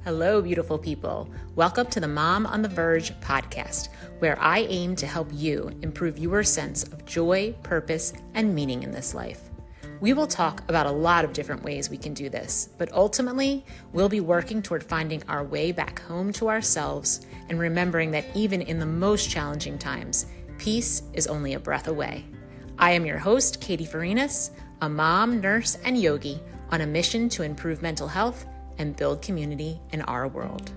Hello, beautiful people. Welcome to the Mom on the Verge podcast, where I aim to help you improve your sense of joy, purpose, and meaning in this life. We will talk about a lot of different ways we can do this, but ultimately, we'll be working toward finding our way back home to ourselves and remembering that even in the most challenging times, peace is only a breath away. I am your host, Katie Farinas, a mom, nurse, and yogi on a mission to improve mental health and build community in our world.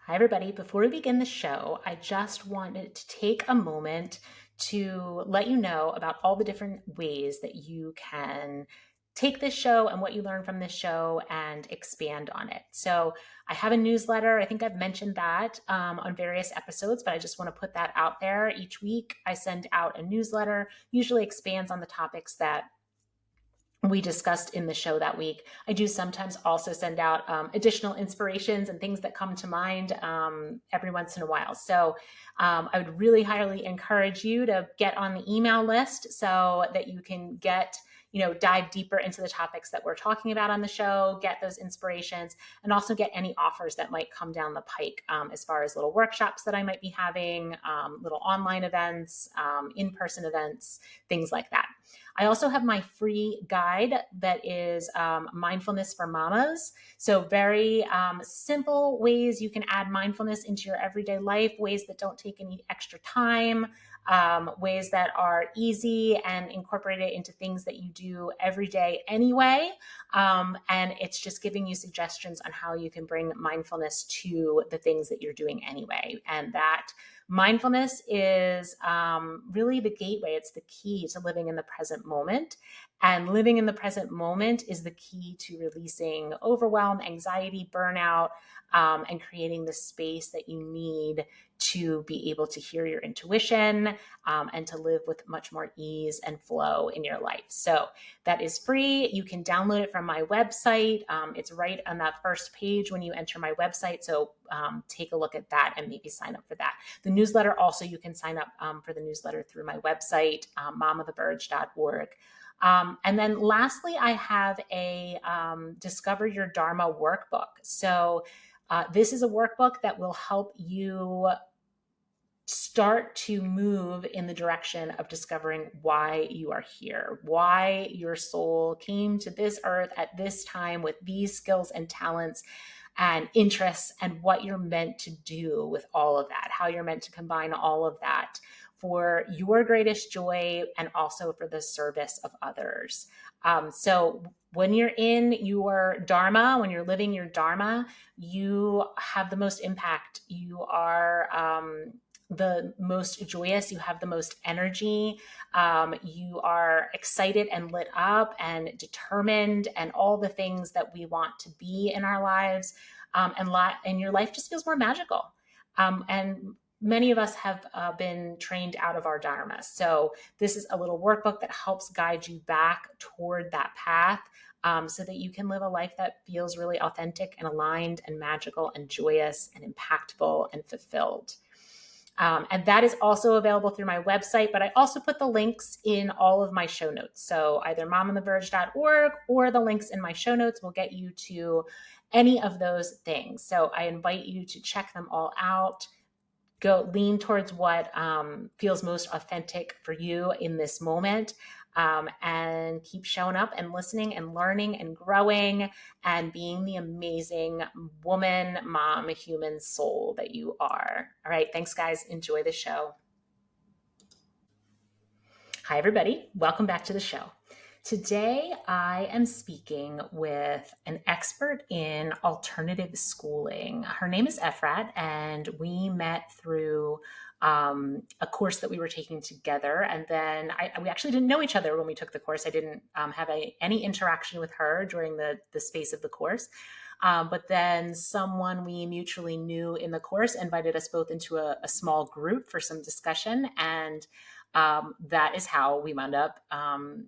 Hi, everybody. Before we begin the show, I just wanted to take a moment to let you know about all the different ways that you can take this show and what you learn from this show and expand on it. So I have a newsletter. I think I've mentioned that on various episodes, but I just want to put that out there. Each week I send out a newsletter, usually expands on the topics that we discussed in the show that week. I do sometimes also send out additional inspirations and things that come to mind every once in a while. So I would really highly encourage you to get on the email list so that you can dive deeper into the topics that we're talking about on the show, get those inspirations, and also get any offers that might come down the pike as far as little workshops that I might be having, little online events, in-person events, things like that. I also have my free guide that is mindfulness for mamas. So very simple ways you can add mindfulness into your everyday life, ways that don't take any extra time, ways that are easy and incorporated into things that you do every day anyway. And it's just giving you suggestions on how you can bring mindfulness to the things that you're doing anyway. And that mindfulness is really the gateway. It's the key to living in the present moment. And living in the present moment is the key to releasing overwhelm, anxiety, burnout, and creating the space that you need to be able to hear your intuition and to live with much more ease and flow in your life. So that is free. You can download it from my website. It's right on that first page when you enter my website. So take a look at that and maybe sign up for that. The newsletter also, you can sign up for the newsletter through my website, momoftheverge.org. And then lastly, I have a Discover Your Dharma workbook. So this is a workbook that will help you start to move in the direction of discovering why you are here, why your soul came to this earth at this time with these skills and talents and interests, and what you're meant to do with all of that, how you're meant to combine all of that for your greatest joy and also for the service of others. So when you're in your Dharma, when you're living your Dharma, you have the most impact. You are the most joyous. You have the most energy. You are excited and lit up and determined and all the things that we want to be in our lives. And your life just feels more magical. And many of us have been trained out of our Dharma. So this is a little workbook that helps guide you back toward that path so that you can live a life that feels really authentic and aligned and magical and joyous and impactful and fulfilled. And that is also available through my website, but I also put the links in all of my show notes. So either momoftheverge.org or the links in my show notes will get you to any of those things. So I invite you to check them all out. Go lean towards what feels most authentic for you in this moment, and keep showing up and listening and learning and growing and being the amazing woman, mom, human soul that you are. All right. Thanks, guys. Enjoy the show. Hi, everybody. Welcome back to the show. Today, I am speaking with an expert in alternative schooling. Her name is Efrat, and we met through a course that we were taking together. And then we actually didn't know each other when we took the course. I didn't have any interaction with her during the space of the course. But then someone we mutually knew in the course invited us both into a small group for some discussion. And that is how we wound up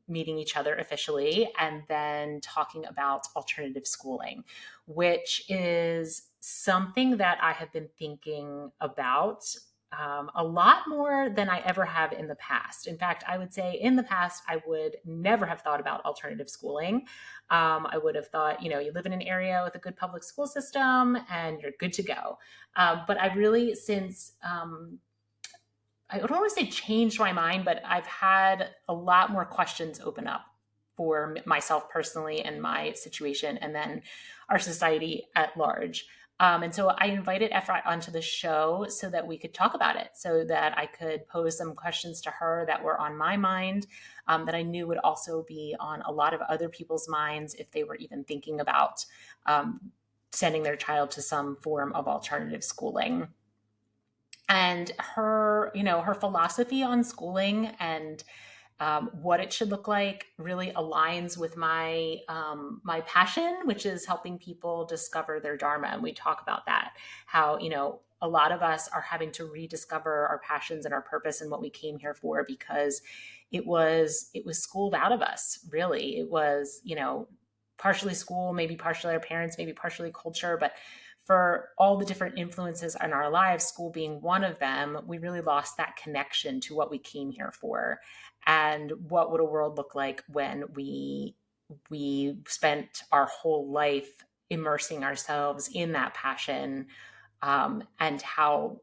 meeting each other officially and then talking about alternative schooling, which is something that I have been thinking about a lot more than I ever have in the past. In fact, I would say in the past, I would never have thought about alternative schooling. I would have thought, you live in an area with a good public school system and you're good to go. But I've really since, I don't want to say changed my mind, but I've had a lot more questions open up for myself personally and my situation, and then our society at large. And so I invited Efrat onto the show so that we could talk about it, so that I could pose some questions to her that were on my mind, that I knew would also be on a lot of other people's minds if they were even thinking about sending their child to some form of alternative schooling. And her philosophy on schooling and what it should look like really aligns with my passion, which is helping people discover their dharma. And we talk about that, how a lot of us are having to rediscover our passions and our purpose and what we came here for, because it was schooled out of us. Really, it was partially school, maybe partially our parents, maybe partially culture, but for all the different influences in our lives, school being one of them, we really lost that connection to what we came here for. And what would a world look like when we spent our whole life immersing ourselves in that passion, and how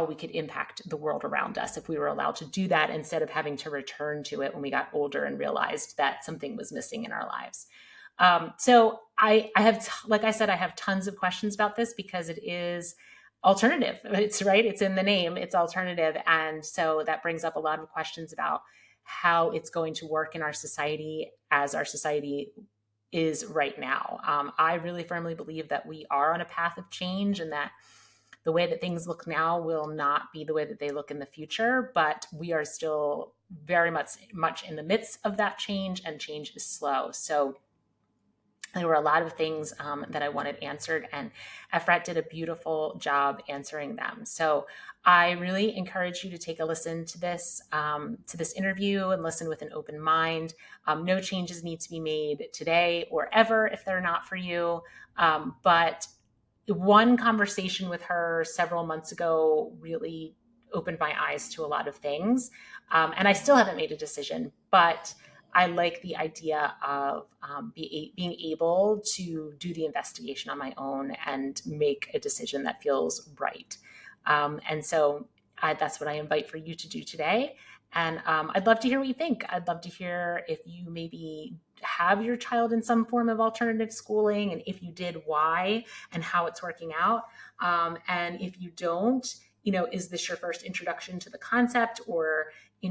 we could impact the world around us if we were allowed to do that, instead of having to return to it when we got older and realized that something was missing in our lives. So I have, like I said, I have tons of questions about this because it is alternative. It's right. It's in the name. It's alternative. And so that brings up a lot of questions about how it's going to work in our society as our society is right now. I really firmly believe that we are on a path of change, and that the way that things look now will not be the way that they look in the future, but we are still very much in the midst of that change, and change is slow. So there were a lot of things that I wanted answered, and Efrat did a beautiful job answering them. So I really encourage you to take a listen to this interview, and listen with an open mind. No changes need to be made today or ever if they're not for you. But one conversation with her several months ago really opened my eyes to a lot of things. And I still haven't made a decision, but I like the idea of being able to do the investigation on my own and make a decision that feels right. And so that's what I invite for you to do today. And I'd love to hear what you think. I'd love to hear if you maybe have your child in some form of alternative schooling, and if you did, why, and how it's working out. And if you don't, is this your first introduction to the concept, or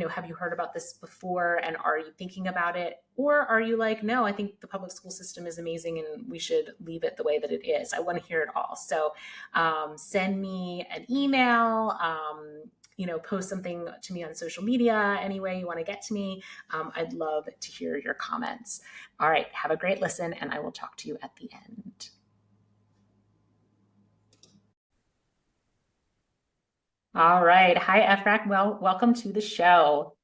have you heard about this before and are you thinking about it? Or are you like, no, I think the public school system is amazing and we should leave it the way that it is? I want to hear it all. So send me an email, post something to me on social media, any way you want to get to me. I'd love to hear your comments. All right, have a great listen, and I will talk to you at the end. All right. Hi, Efrak. Well, welcome to the show.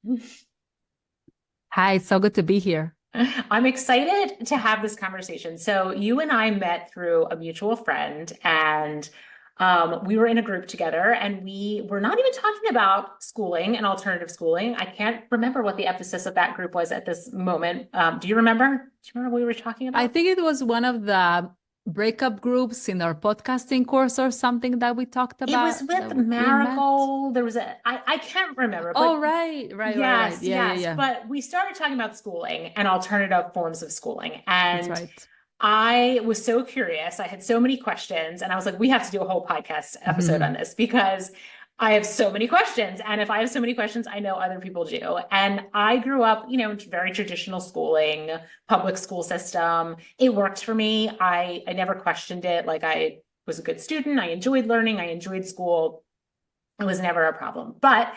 Hi, it's so good to be here. I'm excited to have this conversation. So you and I met through a mutual friend, and we were in a group together, and we were not even talking about schooling and alternative schooling. I can't remember what the emphasis of that group was at this moment. Do you remember? Do you remember what we were talking about? I think it was one of the breakup groups in our podcasting course or something that we talked about. It was with Marigold. There was I can't remember. But right. yes, Yeah. But we started talking about schooling and alternative forms of schooling. And that's right. I was so curious. I had so many questions, and I was like, we have to do a whole podcast episode on this, because I have so many questions. And if I have so many questions, I know other people do. And I grew up, very traditional schooling, public school system. It worked for me. I never questioned it. Like, I was a good student. I enjoyed learning. I enjoyed school. It was never a problem. But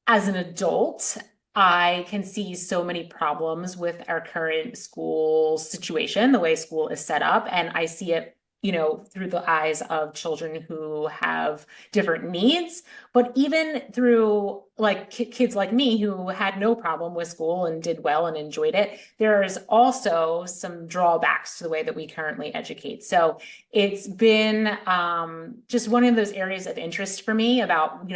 as an adult, I can see so many problems with our current school situation, the way school is set up. And I see it through the eyes of children who have different needs, but even through like kids like me who had no problem with school and did well and enjoyed it, there's also some drawbacks to the way that we currently educate. So it's been just one of those areas of interest for me about,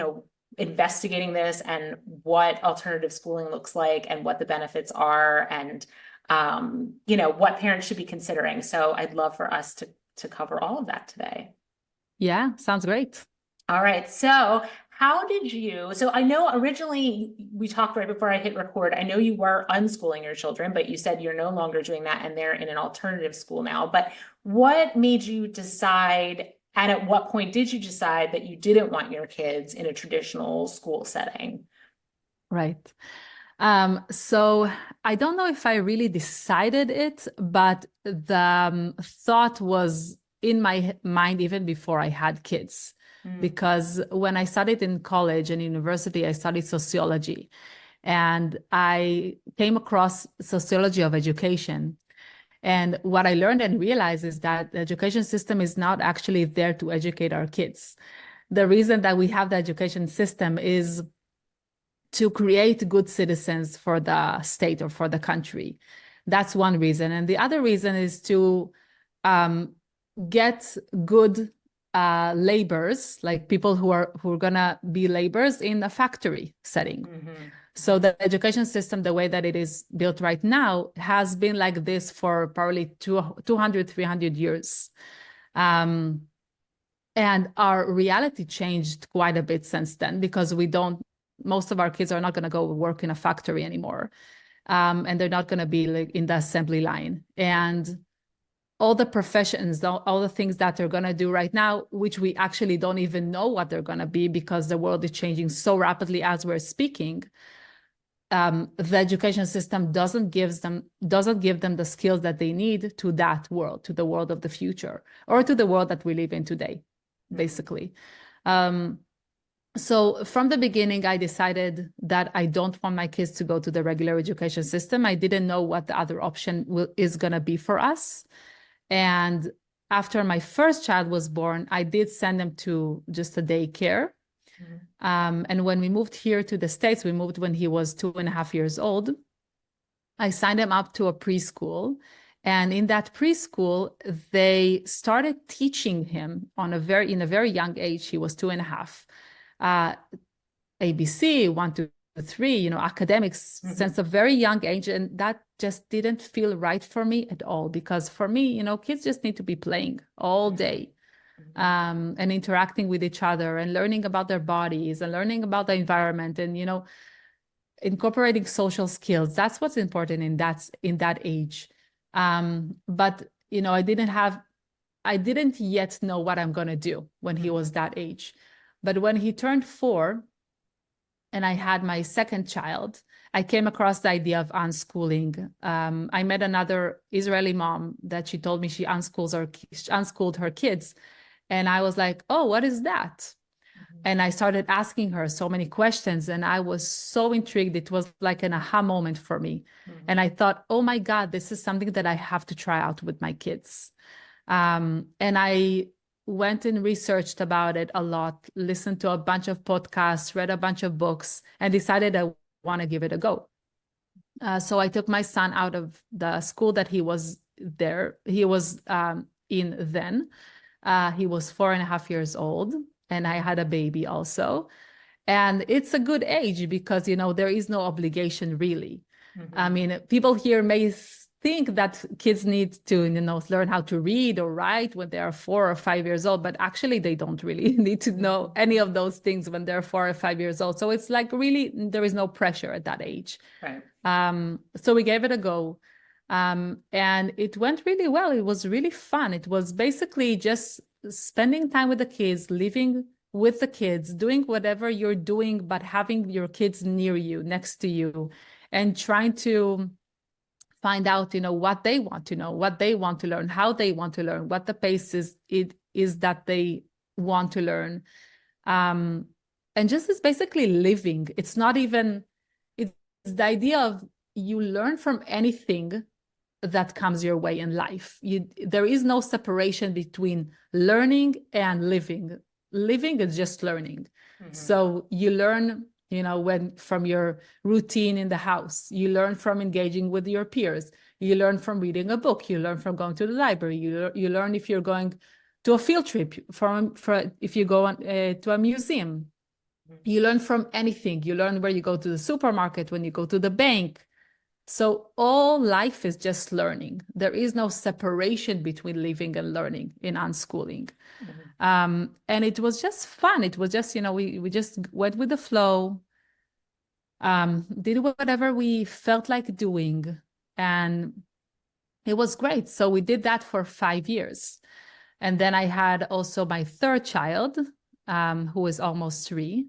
investigating this and what alternative schooling looks like and what the benefits are and what parents should be considering. So I'd love for us to cover all of that today. Yeah, sounds great. All right. So so I know originally we talked right before I hit record. I know you were unschooling your children, but you said you're no longer doing that and they're in an alternative school now. But what made you decide, and at what point did you decide that you didn't want your kids in a traditional school setting? Right. So I don't know if I really decided it, but the thought was in my mind even before I had kids. Because when I studied in college and university, I studied sociology, and I came across sociology of education. And what I learned and realized is that the education system is not actually there to educate our kids. The reason that we have the education system is to create good citizens for the state or for the country. That's one reason. And the other reason is to get good laborers, like people who are gonna be laborers in a factory setting. So the education system, the way that it is built right now, has been like this for probably 200, 300 years. And our reality changed quite a bit since then, because most of our kids are not going to go work in a factory anymore. And they're not going to be like in the assembly line. And all the professions, all the things that they're going to do right now, which we actually don't even know what they're going to be because the world is changing so rapidly as we're speaking. The education system doesn't give them the skills that they need to that world, to the world of the future, or to the world that we live in today, basically. So from the beginning, I decided that I don't want my kids to go to the regular education system. I didn't know what the other option is going to be for us. And after my first child was born, I did send them to just a daycare. And when we moved here to the States, we moved when he was 2.5 years old. I signed him up to a preschool. And in that preschool, they started teaching him in a very young age. He was 2.5. ABC, 1, 2, 3, academics since a very young age. And that just didn't feel right for me at all, because for me, kids just need to be playing all day. And interacting with each other and learning about their bodies and learning about the environment and, incorporating social skills. That's what's important in that age. But, I didn't yet know what I'm going to do when he was that age. But when he turned 4 and I had my second child, I came across the idea of unschooling. I met another Israeli mom that she told me she unschooled her kids. And I was like, oh, what is that? And I started asking her so many questions, and I was so intrigued. It was like an aha moment for me. And I thought, oh my God, this is something that I have to try out with my kids. And I went and researched about it a lot, listened to a bunch of podcasts, read a bunch of books, and decided I want to give it a go. So I took my son out of the school that he was in then. He was 4.5 years old, and I had a baby also. And it's a good age because, there is no obligation really. I mean, people here may think that kids need to, learn how to read or write when they are 4 or 5 years old, but actually they don't really need to know any of those things when they're 4 or 5 years old. So it's like really, there is no pressure at that age. Right. So we gave it a go. And it went really well. It was really fun. It was basically just spending time with the kids, living with the kids, doing whatever you're doing, but having your kids near you, next to you, and trying to find out, what they want to know, what they want to learn, how they want to learn, what the pace is that they want to learn. And just is basically living. It's the idea of you learn from anything that comes your way in life. There is no separation between learning and living. Living is just learning. So you learn, from your routine in the house. You learn from engaging with your peers. You learn from reading a book. You learn from going to the library. You learn if you're going to a field trip, if you go to a museum. You learn from anything. You learn where you go to the supermarket, when you go to the bank. So all life is just learning. There is no separation between living and learning in unschooling. And it was just fun. It was just, we just went with the flow, did whatever we felt like doing. And it was great. So we did that for 5 years. And then I had also my third child, who is almost 3.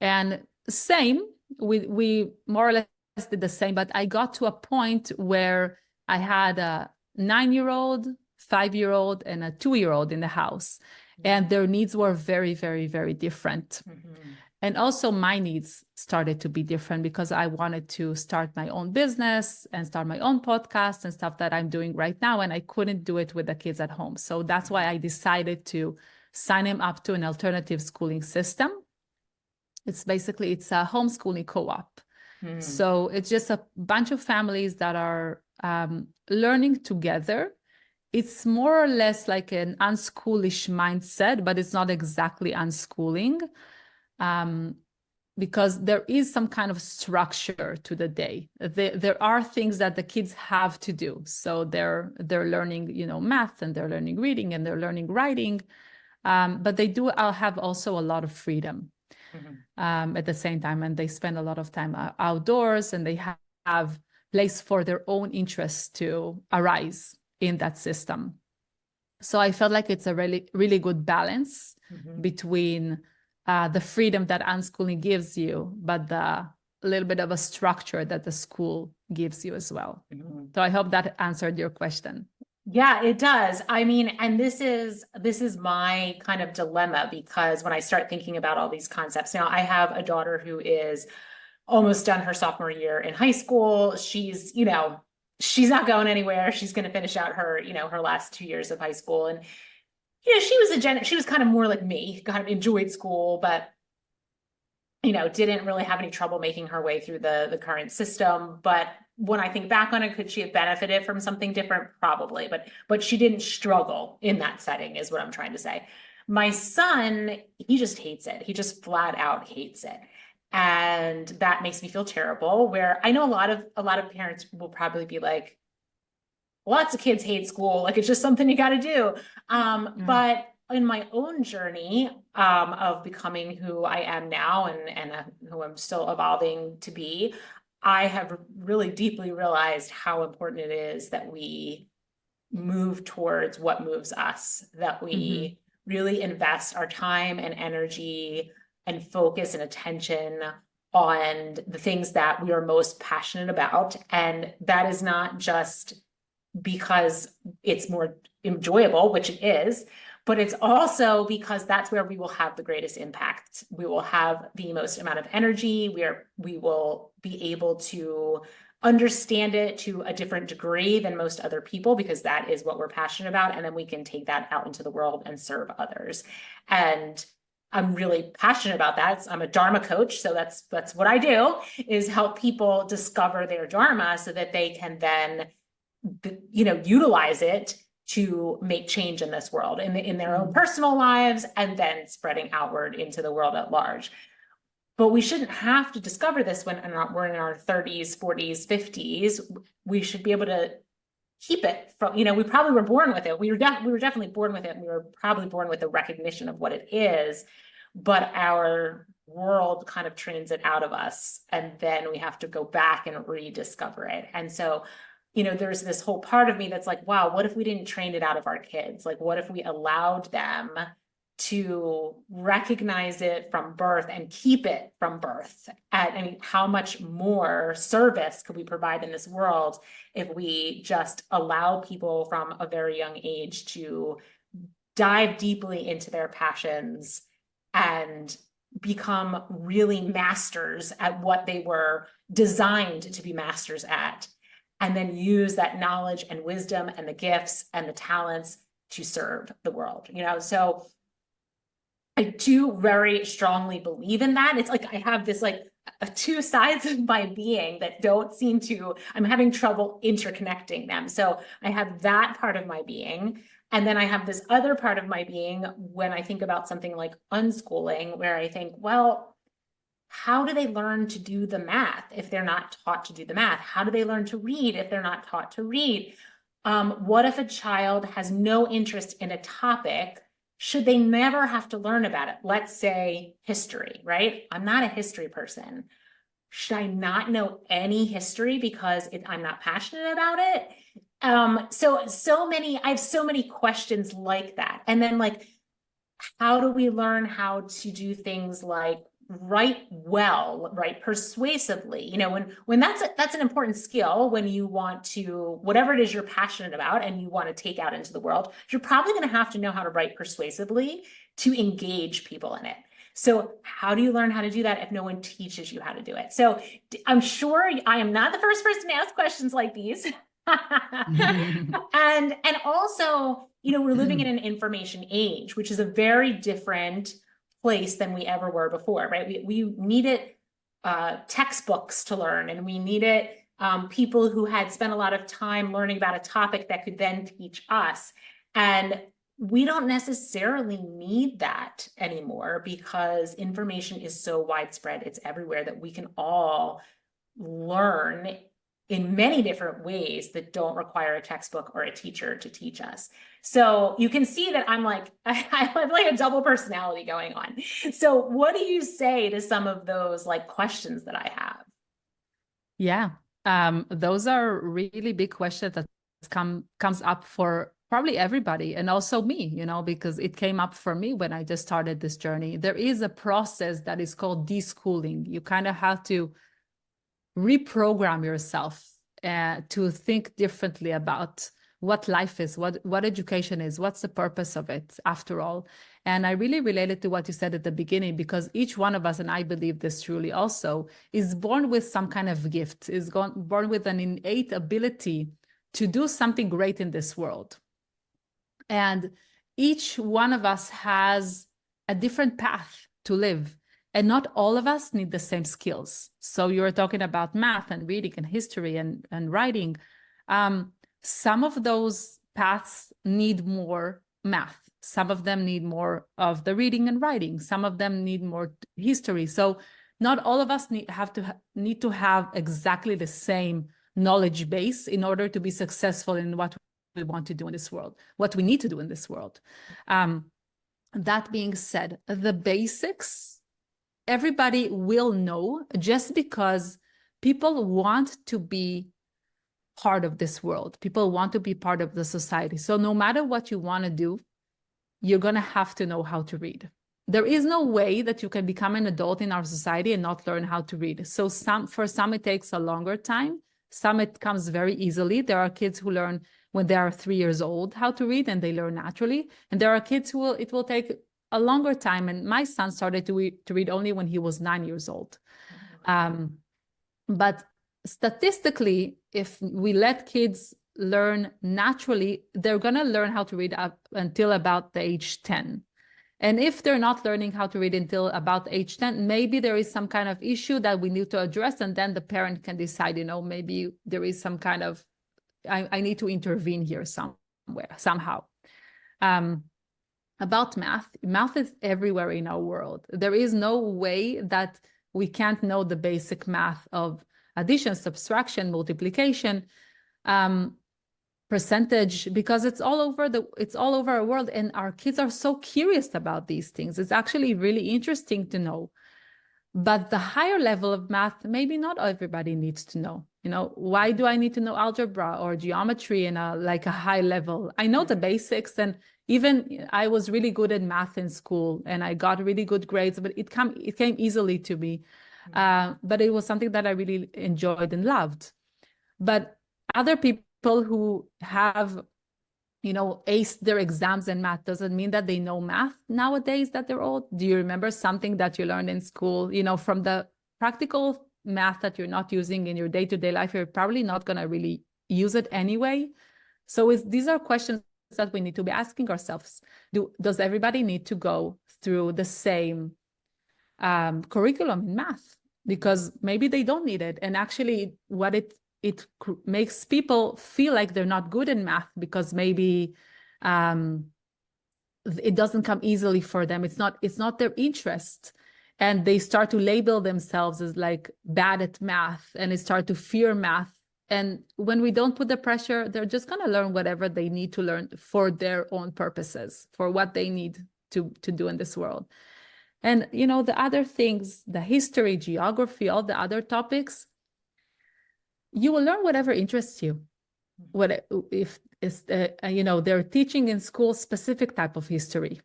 And same, we more or less did the same, but I got to a point where I had a 9-year-old, 5-year-old, and a 2-year-old in the house. And their needs were very, very, very different. And also my needs started to be different because I wanted to start my own business and start my own podcast and stuff that I'm doing right now. And I couldn't do it with the kids at home. So that's why I decided to sign him up to an alternative schooling system. It's a homeschooling co-op. So it's just a bunch of families that are learning together. It's more or less like an unschoolish mindset, but it's not exactly unschooling, because there is some kind of structure to the day. There are things that the kids have to do. So they're learning, math, and they're learning reading, and they're learning writing, but they do have also a lot of freedom. At the same time, and they spend a lot of time outdoors, and they have place for their own interests to arise in that system. So I felt like it's a really, really good balance between the freedom that unschooling gives you, but the little bit of a structure that the school gives you as well. So I hope that answered your question. Yeah, it does. I mean, and this is my kind of dilemma, because when I start thinking about all these concepts, now I have a daughter who is almost done her sophomore year in high school. She's not going anywhere. She's going to finish out her, her last 2 years of high school. And, she was kind of more like me, kind of enjoyed school, but, didn't really have any trouble making her way through the current system. But when I think back on it, could she have benefited from something different? Probably, but she didn't struggle in that setting, is what I'm trying to say. My son, he just hates it. He just flat out hates it. And that makes me feel terrible, where I know a lot of parents will probably be like, lots of kids hate school. Like, it's just something you got to do. But in my own journey of becoming who I am now, and who I'm still evolving to be, I have really deeply realized how important it is that we move towards what moves us, that we really invest our time and energy and focus and attention on the things that we are most passionate about. And that is not just because it's more enjoyable, which it is, but it's also because that's where we will have the greatest impact. We will have the most amount of energy. We will be able to understand it to a different degree than most other people, because that is what we're passionate about. And then we can take that out into the world and serve others. And I'm really passionate about that. I'm a Dharma coach. So that's what I do, is help people discover their Dharma so that they can then, utilize it to make change in this world, in their own personal lives, and then spreading outward into the world at large. But we shouldn't have to discover this when we're in our 30s, 40s, 50s. We should be able to keep it from, we probably were born with it. We were definitely born with it. And we were probably born with the recognition of what it is, but our world kind of trains it out of us. And then we have to go back and rediscover it. And so, there's this whole part of me that's like, wow, what if we didn't train it out of our kids? Like, what if we allowed them to recognize it from birth and keep it from birth? How much more service could we provide in this world if we just allow people from a very young age to dive deeply into their passions and become really masters at what they were designed to be masters at? and then use that knowledge and wisdom and the gifts and the talents to serve the world, you know? So I do very strongly believe in that. It's like I have this like two sides of my being that don't seem to, I'm having trouble interconnecting them. So I have that part of my being. And then I have this other part of my being when I think about something like unschooling, where I think, well, how do they learn to do the math if they're not taught to do the math? How do they learn to read if they're not taught to read? What if a child has no interest in a topic? Should they never have to learn about it? Let's say history, right? I'm not a history person. Should I not know any history because I'm not passionate about it? I have so many questions like that. And then like, how do we learn how to do things like write well, write persuasively? You know, when that's an important skill when you want to, whatever it is you're passionate about and you want to take out into the world, you're probably going to have to know how to write persuasively to engage people in it. So how do you learn how to do that if no one teaches you how to do it? So I'm sure I am not the first person to ask questions like these. and also, you know, we're living in an information age, which is a very different place than we ever were before, right? We needed textbooks to learn, and we needed people who had spent a lot of time learning about a topic that could then teach us. And we don't necessarily need that anymore because information is so widespread, it's everywhere, that we can all learn in many different ways that don't require a textbook or a teacher to teach us. So you can see that I'm like, I have like a double personality going on. So what do you say to some of those like questions that I have? Yeah, those are really big questions that comes up for probably everybody, and also me, you know, because it came up for me when I just started this journey. There is a process that is called deschooling. You kind of have to reprogram yourself to think differently about what life is, what education is, what's the purpose of it after all. And I really related to what you said at the beginning, because each one of us, and I believe this truly also, is born with some kind of gift, born with an innate ability to do something great in this world. And each one of us has a different path to live. And not all of us need the same skills. So you're talking about math and reading and history and writing. Some of those paths need more math. Some of them need more of the reading and writing. Some of them need more history. So not all of us need to have exactly the same knowledge base in order to be successful in what we want to do in this world, what we need to do in this world. That being said, the basics, everybody will know, just because people want to be part of this world. People want to be part of the society. So no matter what you want to do, you're going to have to know how to read. There is no way that you can become an adult in our society and not learn how to read. So for some, it takes a longer time. Some, it comes very easily. There are kids who learn when they are 3 years old how to read, and they learn naturally. And there are kids who it will take a longer time. And my son started to read only when he was 9 years old. But statistically, if we let kids learn naturally, they're going to learn how to read up until about the age 10. And if they're not learning how to read until about age 10, maybe there is some kind of issue that we need to address. And then the parent can decide, you know, maybe there is some kind of, I need to intervene here somewhere, somehow. About math is everywhere in our world. There is no way that we can't know the basic math of addition, subtraction, multiplication, percentage, because it's all over our world, and our kids are so curious about these things. It's actually really interesting to know. But the higher level of math, maybe not everybody needs to know. You know, why do I need to know algebra or geometry in a high level? I know the basics, and even I was really good at math in school, and I got really good grades, but it came easily to me. But it was something that I really enjoyed and loved. But other people who have, you know, aced their exams in math doesn't mean that they know math nowadays that they're old. Do you remember something that you learned in school, you know, from the practical math that you're not using in your day-to-day life? You're probably not going to really use it anyway. So these are questions that we need to be asking ourselves. Does everybody need to go through the same curriculum in math? Because maybe they don't need it. And actually what it makes people feel like they're not good in math because maybe it doesn't come easily for them. It's not their interest. And they start to label themselves as like bad at math, and they start to fear math. And when we don't put the pressure, they're just going to learn whatever they need to learn for their own purposes, for what they need to do in this world. And, you know, the other things, the history, geography, all the other topics, you will learn whatever interests you. What if it's, you know, they're teaching in school specific type of history.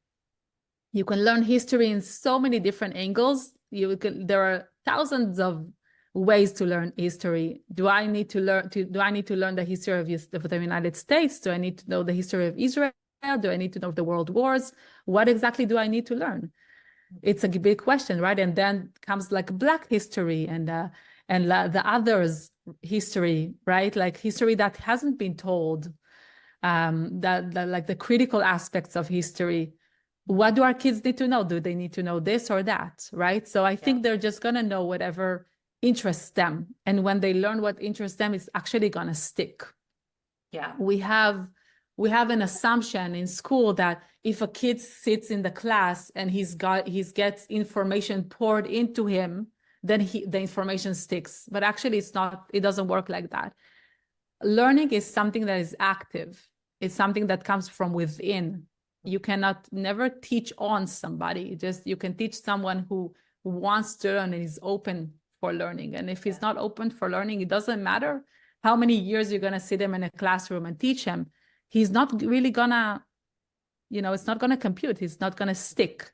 You can learn history in so many different angles. There are thousands of ways to learn history. Do I need to learn the history of the United States? Do I need to know the history of Israel? Do I need to know the world wars? What exactly do I need to learn? It's a big question, right? And then comes like Black history and the others history, right? Like history that hasn't been told, that like the critical aspects of history. What do our kids need to know? Do they need to know this or that, right? So I think they're just going to know whatever interests them. And when they learn what interests them, it's actually going to stick. Yeah. We have an assumption in school that if a kid sits in the class and he gets information poured into him, then the information sticks. But actually it doesn't work like that. Learning is something that is active. It's something that comes from within. You cannot never teach on somebody. You can teach someone who wants to learn and is open for learning. And if he's not open for learning, it doesn't matter how many years you're going to sit him in a classroom and teach him. He's not really gonna, it's not gonna compute. He's not gonna stick.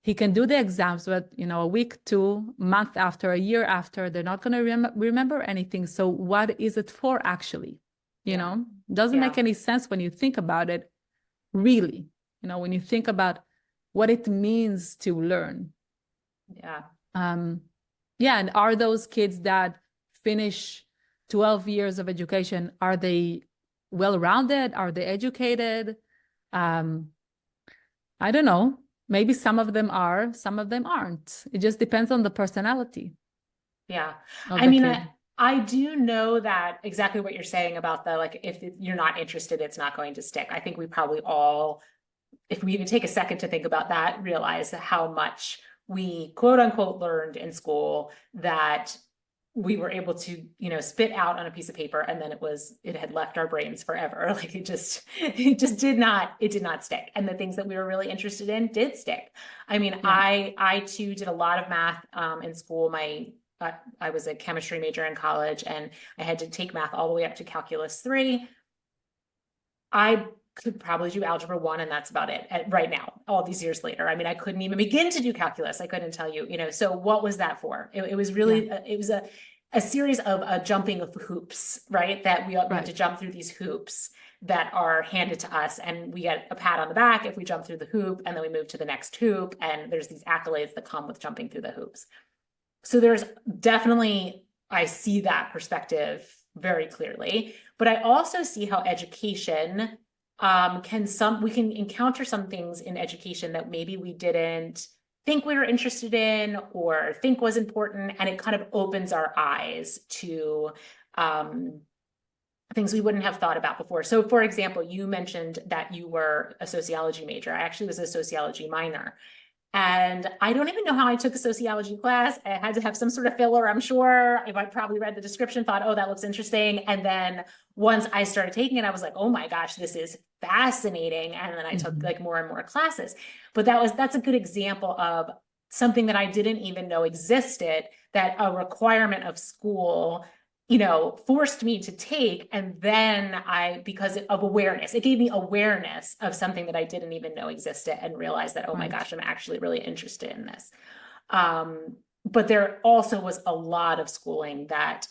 He can do the exams, but a week, 2 months after, a year after, they're not gonna remember anything. So what is it for actually? Doesn't make any sense when you think about it, really. When you think about what it means to learn. Yeah. And are those kids that finish 12 years of education, are they well-rounded? Are they educated? I don't know. Maybe some of them are, some of them aren't. It just depends on the personality. Yeah. I do know that exactly what you're saying about if you're not interested, it's not going to stick. I think we probably all, if we even take a second to think about that, realize how much we quote unquote learned in school that we were able to, spit out on a piece of paper, and then it had left our brains forever. Like it did not stick. And the things that we were really interested in did stick. I mean, yeah. I too did a lot of math in school. I was a chemistry major in college, and I had to take math all the way up to calculus 3. I could probably do algebra 1, and that's about it right now, all these years later. I mean, I couldn't even begin to do calculus. I couldn't tell you, so what was that for? It was really, it was a series of a jumping of hoops, right? That we had to jump through these hoops that are handed to us, and we get a pat on the back if we jump through the hoop, and then we move to the next hoop, and there's these accolades that come with jumping through the hoops. So there's definitely, I see that perspective very clearly, but I also see how education we can encounter some things in education that maybe we didn't think we were interested in or think was important, and it kind of opens our eyes to things we wouldn't have thought about before. So for example, you mentioned that you were a sociology major. I actually was a sociology minor. And I don't even know how I took a sociology class. I had to have some sort of filler, I'm sure. I probably read the description, thought, oh, that looks interesting. And then once I started taking it, I was like, oh my gosh, this is fascinating. And then I took more and more classes. But that's a good example of something that I didn't even know existed, that a requirement of school forced me to take. And then because of awareness, it gave me awareness of something that I didn't even know existed, and realized that, oh my gosh, I'm actually really interested in this. But there also was a lot of schooling that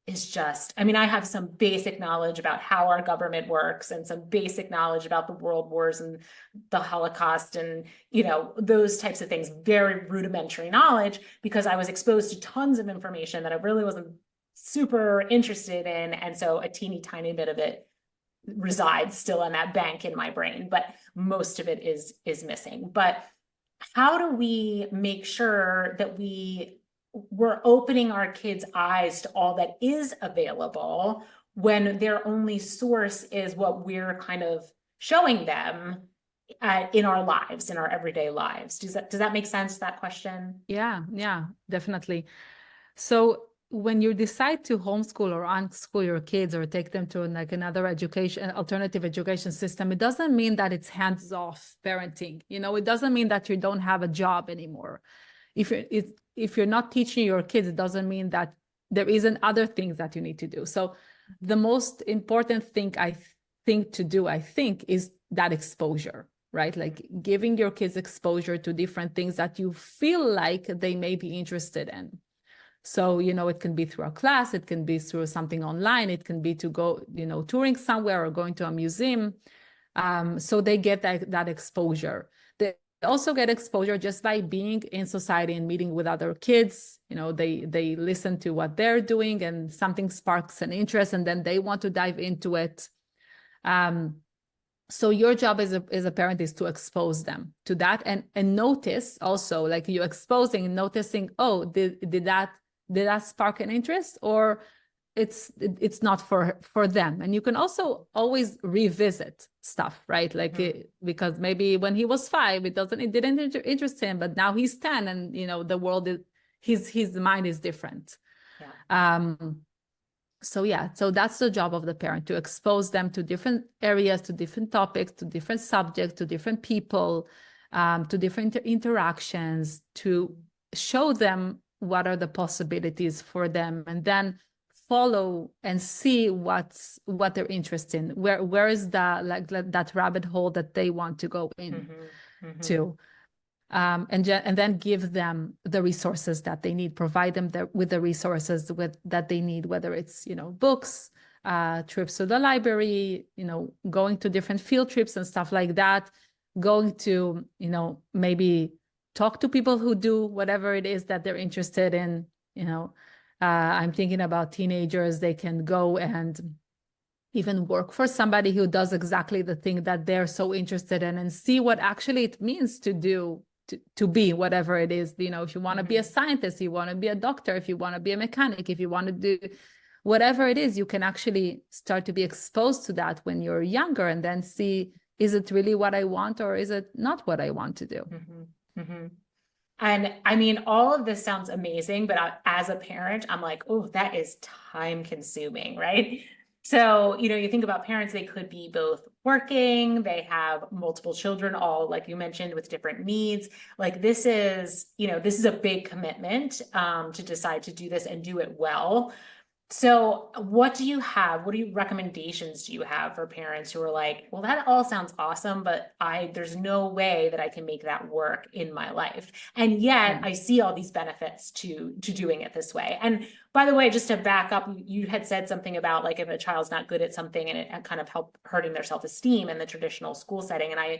is just, I have some basic knowledge about how our government works, and some basic knowledge about the world wars and the Holocaust, and, those types of things, very rudimentary knowledge, because I was exposed to tons of information that I really wasn't super interested in. And so a teeny tiny bit of it resides still in that bank in my brain, but most of it is missing. But how do we make sure that we're opening our kids' eyes to all that is available when their only source is what we're kind of showing them in our lives, in our everyday lives? Does that make sense, that question? Yeah, yeah, definitely. So when you decide to homeschool or unschool your kids or take them to like another education, alternative education system, it doesn't mean that it's hands-off parenting. You know, it doesn't mean that you don't have a job anymore. If you're not teaching your kids, it doesn't mean that there isn't other things that you need to do. So the most important thing I think to do, I think, is that exposure, right? Like giving your kids exposure to different things that you feel like they may be interested in. So, you know, it can be through a class, it can be through something online, it can be to go, you know, touring somewhere or going to a museum. So they get that exposure. They also get exposure just by being in society and meeting with other kids. You know, they listen to what they're doing and something sparks an interest and then they want to dive into it. So your job as a parent is to expose them to that and notice also, like you exposing and noticing, oh, did that spark an interest, or it's not for them. And you can also always revisit stuff, right? Like because maybe when he was 5 it didn't interest him, but now he's 10 and you know the world is his mind is different. Yeah. So yeah, so that's the job of the parent, to expose them to different areas, to different topics, to different subjects, to different people, to different interactions, to show them what are the possibilities for them, and then follow and see what they're interested in. Where is that rabbit hole that they want to go in to. And then give them the resources that they need, provide them with the resources that they need, whether it's, you know, books, trips to the library, you know, going to different field trips and stuff like that, going to, you know, maybe talk to people who do whatever it is that they're interested in, you know. I'm thinking about teenagers, they can go and even work for somebody who does exactly the thing that they're so interested in and see what actually it means to do, to be whatever it is. You know, if you want to be a scientist, you want to be a doctor, if you want to be a mechanic, if you want to do whatever it is, you can actually start to be exposed to that when you're younger and then see, is it really what I want or is it not what I want to do? And I mean, all of this sounds amazing, but as a parent, I'm like, oh, that is time consuming, right? So, you know, you think about parents, they could be both working, they have multiple children, all like you mentioned, with different needs. Like this is, you know, this is a big commitment to decide to do this and do it well. So what do you have? What recommendations do you have for parents who are like, well, that all sounds awesome, but there's no way that I can make that work in my life. And yet I see all these benefits to doing it this way. And by the way, just to back up, you had said something about like if a child's not good at something and it kind of help hurting their self-esteem in the traditional school setting. And I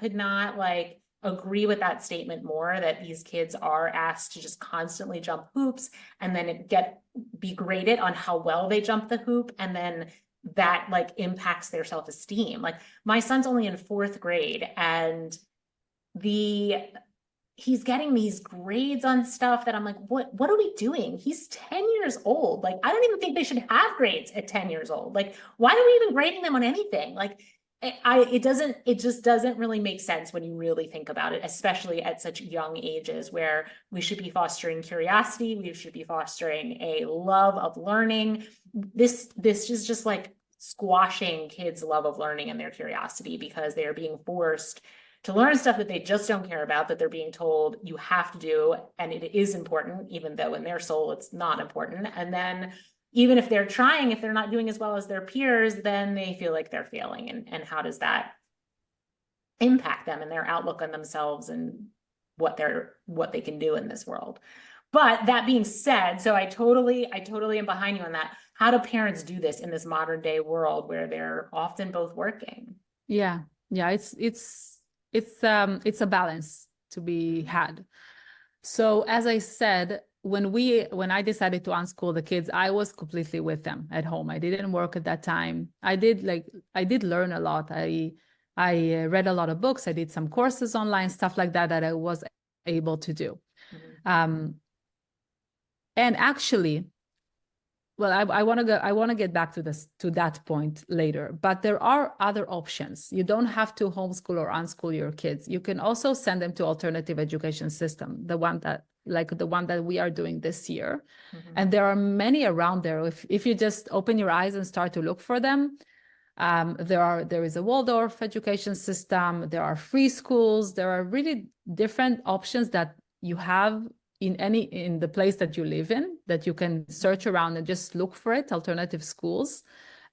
could not like agree with that statement more, that these kids are asked to just constantly jump hoops and then be graded on how well they jump the hoop, and then that like impacts their self-esteem. Like my son's only in 4th grade and he's getting these grades on stuff that I'm like, what are we doing? He's 10 years old. Like I don't even think they should have grades at 10 years old. Like why are we even grading them on anything? Like it just doesn't really make sense when you really think about it, especially at such young ages where we should be fostering curiosity. We should be fostering a love of learning. This is just like squashing kids' love of learning and their curiosity because they are being forced to learn stuff that they just don't care about, that they're being told you have to do. And it is important, even though in their soul, it's not important. And then even if they're trying, if they're not doing as well as their peers, then they feel like they're failing. And how does that impact them and their outlook on themselves and what they can do in this world? But that being said, so I totally am behind you on that. How do parents do this in this modern day world where they're often both working? Yeah. It's a balance to be had. So as I said, when I decided to unschool the kids, I was completely with them at home. I didn't work at that time. I did learn a lot. I read a lot of books. I did some courses online, stuff like that I was able to do. And actually, well, I want to get back to that point later, but there are other options. You don't have to homeschool or unschool your kids. You can also send them to alternative education system, the one that we are doing this year. And there are many around there. If you just open your eyes and start to look for them, there is a Waldorf education system. There are free schools. There are really different options that you have in the place that you live in, that you can search around and just look for it, alternative schools.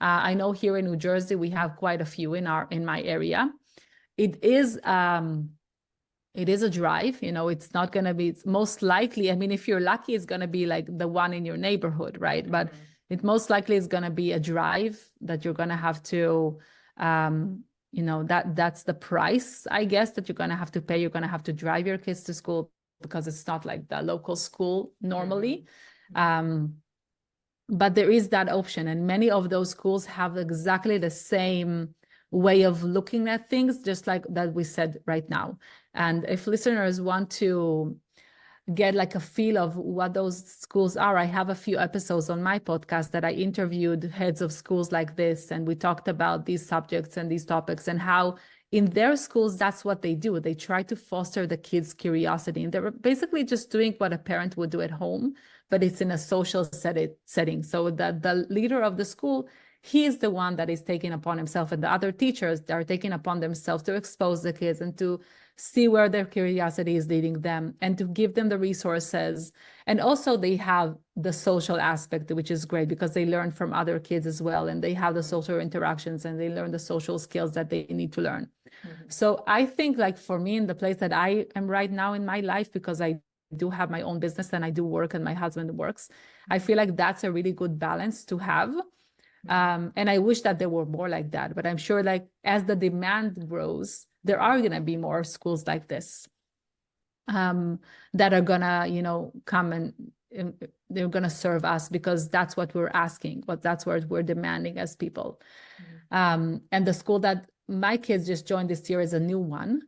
I know here in New Jersey, we have quite a few in my area. It is a drive, it's not going to be, it's most likely, I mean, if you're lucky, it's going to be like the one in your neighborhood, right? But it most likely is going to be a drive that you're going to have to, that's the price, I guess, that you're going to have to pay. You're going to have to drive your kids to school because it's not like the local school normally. But there is that option. And many of those schools have exactly the same way of looking at things, just like that we said right now. And if listeners want to get like a feel of what those schools are, I have a few episodes on my podcast that I interviewed heads of schools like this, and we talked about these subjects and these topics and how in their schools, that's what they do. They try to foster the kids' curiosity. And they're basically just doing what a parent would do at home, but it's in a social setting. So that the leader of the school, he is the one that is taking upon himself, and the other teachers, they are taking upon themselves to expose the kids and to see where their curiosity is leading them and to give them the resources. And also they have the social aspect, which is great because they learn from other kids as well. And they have the social interactions and they learn the social skills that they need to learn. So I think, like, for me, in the place that I am right now in my life, because I do have my own business and I do work and my husband works, I feel like that's a really good balance to have. And I wish that there were more like that, but I'm sure, like, as the demand grows, there are going to be more schools like this that are gonna, come and they're gonna serve us, because that's what we're asking, that's what we're demanding as people. And the school that my kids just joined this year is a new one.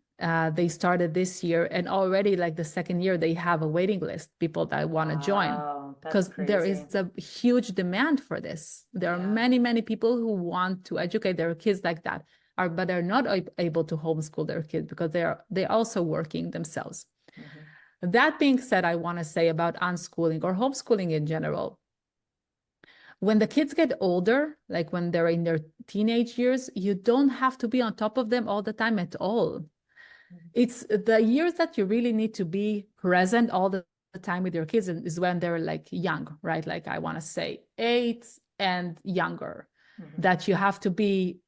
They started this year, and already, like, the second year, they have a waiting list, people that want to join, because there is a huge demand for this. There are many, many people who want to educate their kids like that, but they're not able to homeschool their kids because they're also working themselves. That being said, I want to say about unschooling or homeschooling in general, when the kids get older, like when they're in their teenage years, you don't have to be on top of them all the time at all. It's the years that you really need to be present all the time with your kids is when they're, like, young, right? Like, I want to say 8 and younger, that you have to be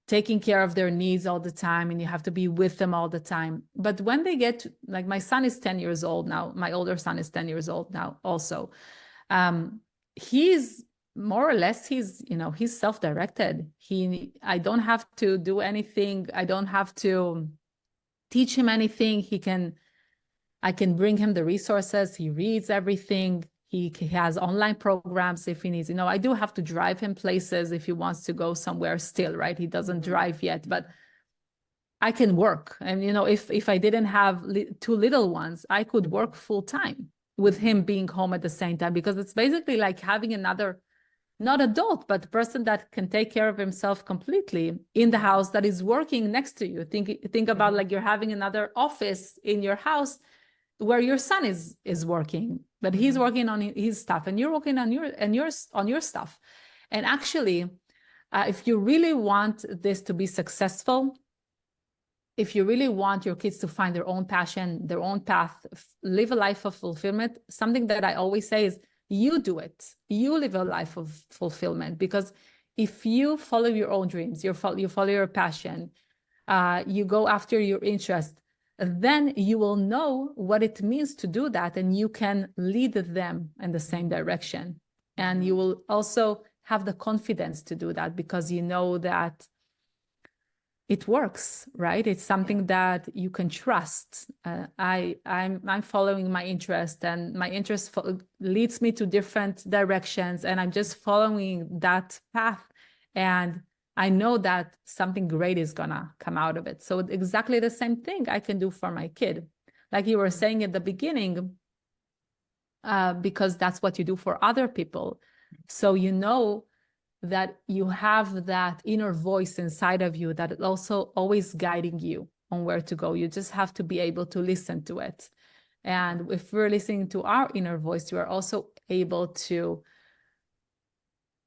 taking care of their needs all the time and you have to be with them all the time. But when they get like, my son is 10 years old now, my older son is 10 years old now also. He's more or less, he's self-directed. I don't have to do anything. I don't have to teach him anything. I can bring him the resources. He reads everything. He has online programs if he needs. I do have to drive him places if he wants to go somewhere still, right? He doesn't drive yet, but I can work. And, if I didn't have 2 little ones, I could work full time with him being home at the same time, because it's basically like having another, not adult, but person that can take care of himself completely in the house, that is working next to you. Think about, like, you're having another office in your house where your son is working, but he's working on his stuff and you're working on your stuff. And actually, if you really want this to be successful, if you really want your kids to find their own passion, their own path, live a life of fulfillment, something that I always say is, you do it. You live a life of fulfillment, because if you follow your own dreams, you follow your passion, you go after your interest, then you will know what it means to do that, and you can lead them in the same direction. And you will also have the confidence to do that, because you know that it works, right? It's something that you can trust. I'm following my interest, and my interest leads me to different directions, and I'm just following that path. And I know that something great is gonna come out of it. So exactly the same thing I can do for my kid. Like you were saying at the beginning, because that's what you do for other people. So you know that you have that inner voice inside of you that is also always guiding you on where to go. You just have to be able to listen to it. And if we're listening to our inner voice, we are also able to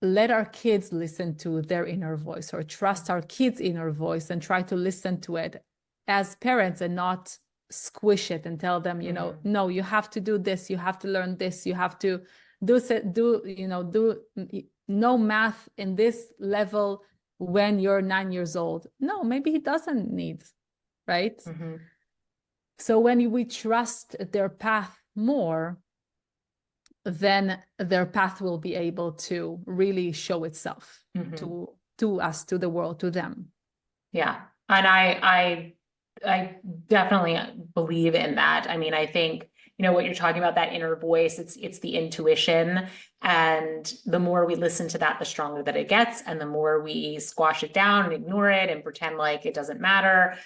let our kids listen to their inner voice, or trust our kids' inner voice and try to listen to it as parents, and not squish it and tell them, no, you have to do this, you have to learn this, you have to do no math in this level when you're 9 years old. No, maybe he doesn't need, right? So when we trust their path more, then their path will be able to really show itself to us, to the world, to them. Yeah. And I definitely believe in that. I mean, I think, what you're talking about, that inner voice, it's the intuition. And the more we listen to that, the stronger that it gets. And the more we squash it down and ignore it and pretend like it doesn't matter,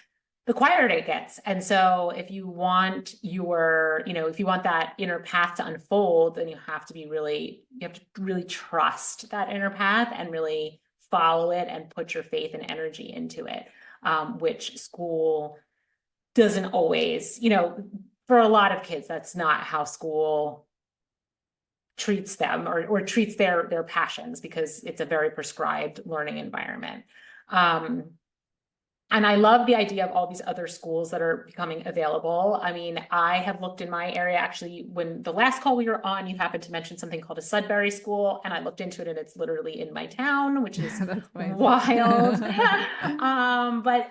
the quieter it gets. And so if you want if you want that inner path to unfold, then you have to really trust that inner path and really follow it and put your faith and energy into it, which school doesn't always, for a lot of kids, that's not how school treats them or treats their passions, because it's a very prescribed learning environment. And I love the idea of all these other schools that are becoming available. I mean, I have looked in my area. Actually, when the last call we were on, you happened to mention something called a Sudbury school, and I looked into it, and it's literally in my town, which is wild. But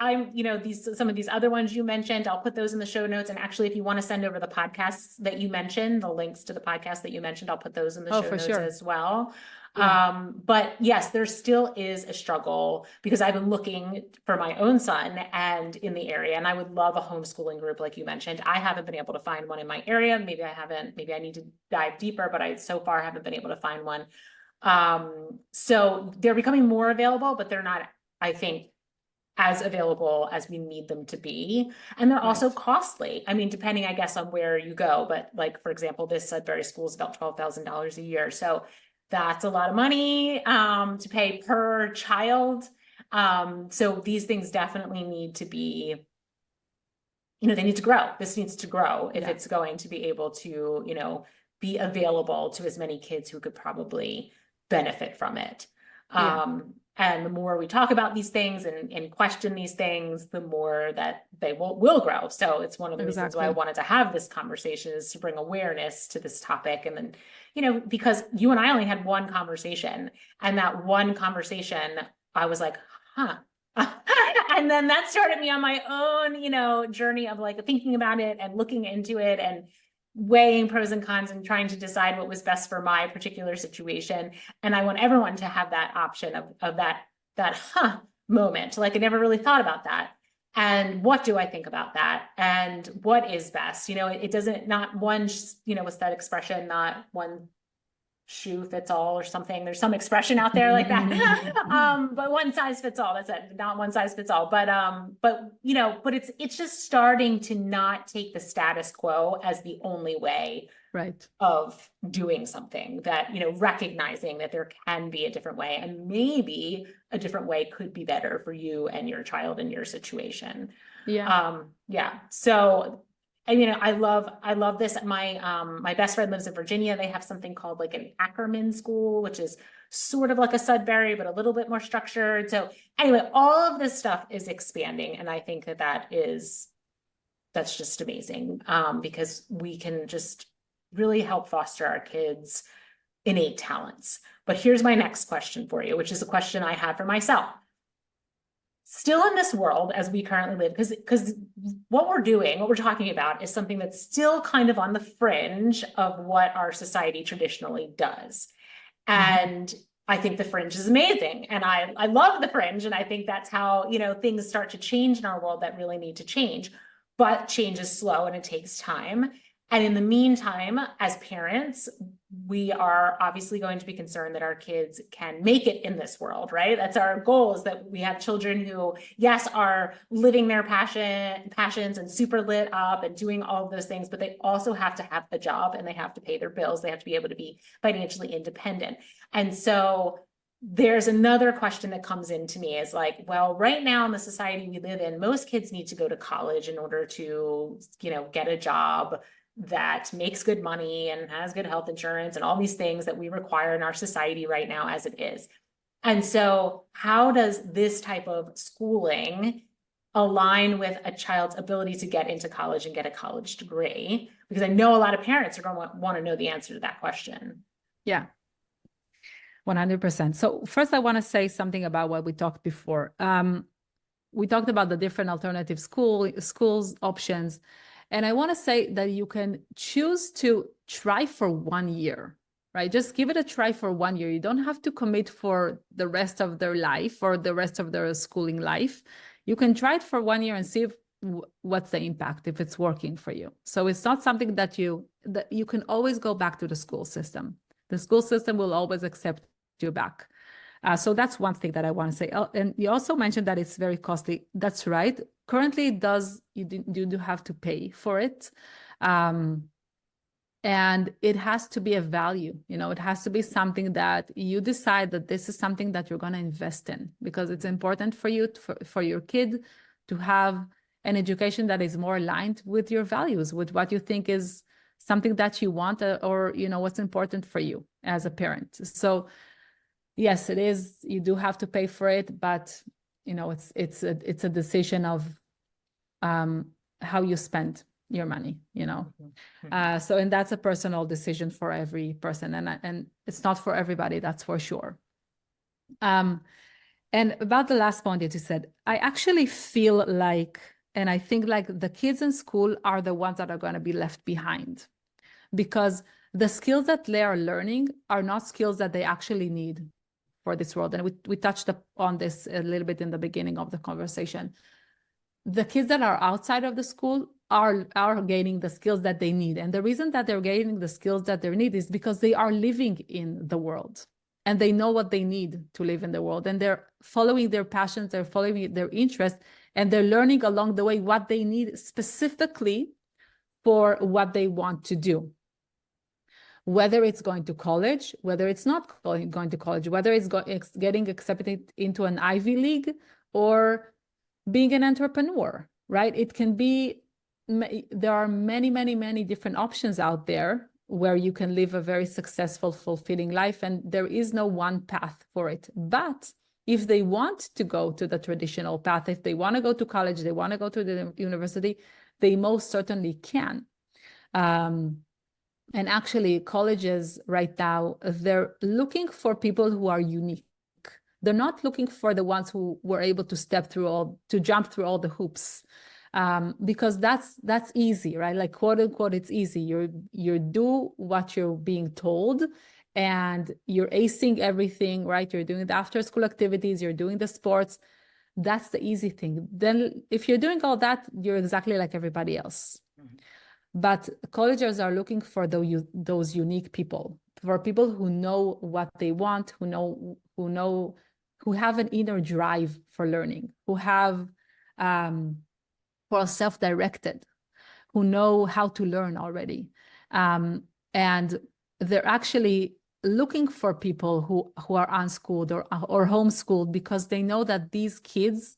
some of these other ones you mentioned, I'll put those in the show notes. And actually, if you want to send over the podcasts that you mentioned, the links to the podcast that you mentioned, I'll put those in the show notes as well. Yeah. But yes, there still is a struggle, because I've been looking for my own son and in the area, and I would love a homeschooling group like you mentioned. I haven't been able to find one in my area. Maybe I need to dive deeper, but I so far haven't been able to find one. So they're becoming more available, but they're not, I think, as available as we need them to be. And they're also costly. I mean, depending, I guess, on where you go, but like, for example, this Sudbury school is about $12,000 a year. So that's a lot of money to pay per child. So these things definitely need to be, they need to grow. This needs to grow if it's going to be able to, be available to as many kids who could probably benefit from it. And the more we talk about these things and question these things, the more that they will grow. So it's one of the reasons why I wanted to have this conversation, is to bring awareness to this topic. And then, because you and I only had one conversation, and that one conversation, I was like, huh. And then that started me on my own, journey of like thinking about it and looking into it and weighing pros and cons and trying to decide what was best for my particular situation. And I want everyone to have that option of that moment. Like, I never really thought about that. And what do I think about that? And what is best? It doesn't, not one, what's that expression? Not one shoe fits all or something. There's some expression out there like that. But one size fits all. That's it. Not one size fits all. But it's just starting to not take the status quo as the only way of doing something, that, recognizing that there can be a different way, and maybe a different way could be better for you and your child in your situation. So I love this. My best friend lives in Virginia. They have something called like an Ackerman school, which is sort of like a Sudbury, but a little bit more structured. So anyway, all of this stuff is expanding. And I think that's just amazing, because we can just really help foster our kids' innate talents. But here's my next question for you, which is a question I had for myself. Still in this world as we currently live, because what we're talking about is something that's still kind of on the fringe of what our society traditionally does. And I think the fringe is amazing. And I love the fringe. And I think that's how, things start to change in our world that really need to change. But change is slow and it takes time. And in the meantime, as parents, we are obviously going to be concerned that our kids can make it in this world, right? That's our goal, is that we have children who, yes, are living their passions and super lit up and doing all of those things, but they also have to have a job and they have to pay their bills. They have to be able to be financially independent. And so there's another question that comes into me is like, well, right now in the society we live in, most kids need to go to college in order to, get a job that makes good money and has good health insurance and all these things that we require in our society right now as it is. And so how does this type of schooling align with a child's ability to get into college and get a college degree? Because I know a lot of parents are going to want to know the answer to that question. Yeah. 100%. So first, I want to say something about what we talked before. We talked about the different alternative schools options. And I want to say that you can choose to try for 1 year, right? Just give it a try for 1 year. You don't have to commit for the rest of their life or the rest of their schooling life. You can try it for 1 year and see what's the impact, if it's working for you. So it's not something that you can always go back to the school system. The school system will always accept you back. So that's one thing that I want to say. And you also mentioned that it's very costly. That's right. Currently, you do have to pay for it. And it has to be a value. It has to be something that you decide that this is something that you're going to invest in, because it's important for you, for your kid to have an education that is more aligned with your values, with what you think is something that you want, or what's important for you as a parent. So yes, it is. You do have to pay for it, but it's a decision of how you spend your money. So, and that's a personal decision for every person, and it's not for everybody. That's for sure. And about the last point that you said, I actually feel like, and I think like the kids in school are the ones that are going to be left behind, because the skills that they are learning are not skills that they actually need for this world. And we touched on this a little bit in the beginning of the conversation. The kids that are outside of the school are gaining the skills that they need. And the reason that they're gaining the skills that they need is because they are living in the world and they know what they need to live in the world. And they're following their passions, they're following their interests, and they're learning along the way what they need specifically for what they want to do. Whether it's going to college, whether it's not going to college, whether it's getting accepted into an Ivy League or being an entrepreneur, right? It can be, there are many, many, many different options out there where you can live a very successful, fulfilling life, and there is no one path for it. But if they want to go to the traditional path, if they want to go to college, they want to go to the university, they most certainly can. And actually, colleges right now, they're looking for people who are unique. They're not looking for the ones who were able to jump through all the hoops, because that's easy, right? Like, quote unquote, it's easy. You do what you're being told, and you're acing everything, right? You're doing the after-school activities, you're doing the sports. That's the easy thing. Then, if you're doing all that, you're exactly like everybody else. Mm-hmm. But colleges are looking for those unique people, for people who know what they want, who have an inner drive for learning, who are self-directed, who know how to learn already. And they're actually looking for people who are unschooled or homeschooled, because they know that these kids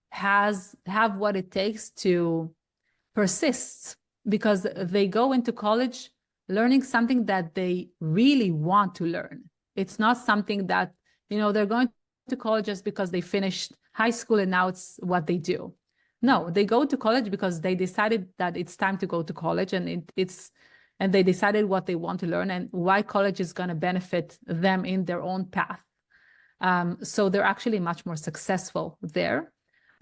have what it takes to persist, because they go into college learning something that they really want to learn. It's not something that, they're going to college just because they finished high school and now it's what they do. No, they go to college because they decided that it's time to go to college, and and they decided what they want to learn and why college is going to benefit them in their own path. So they're actually much more successful there.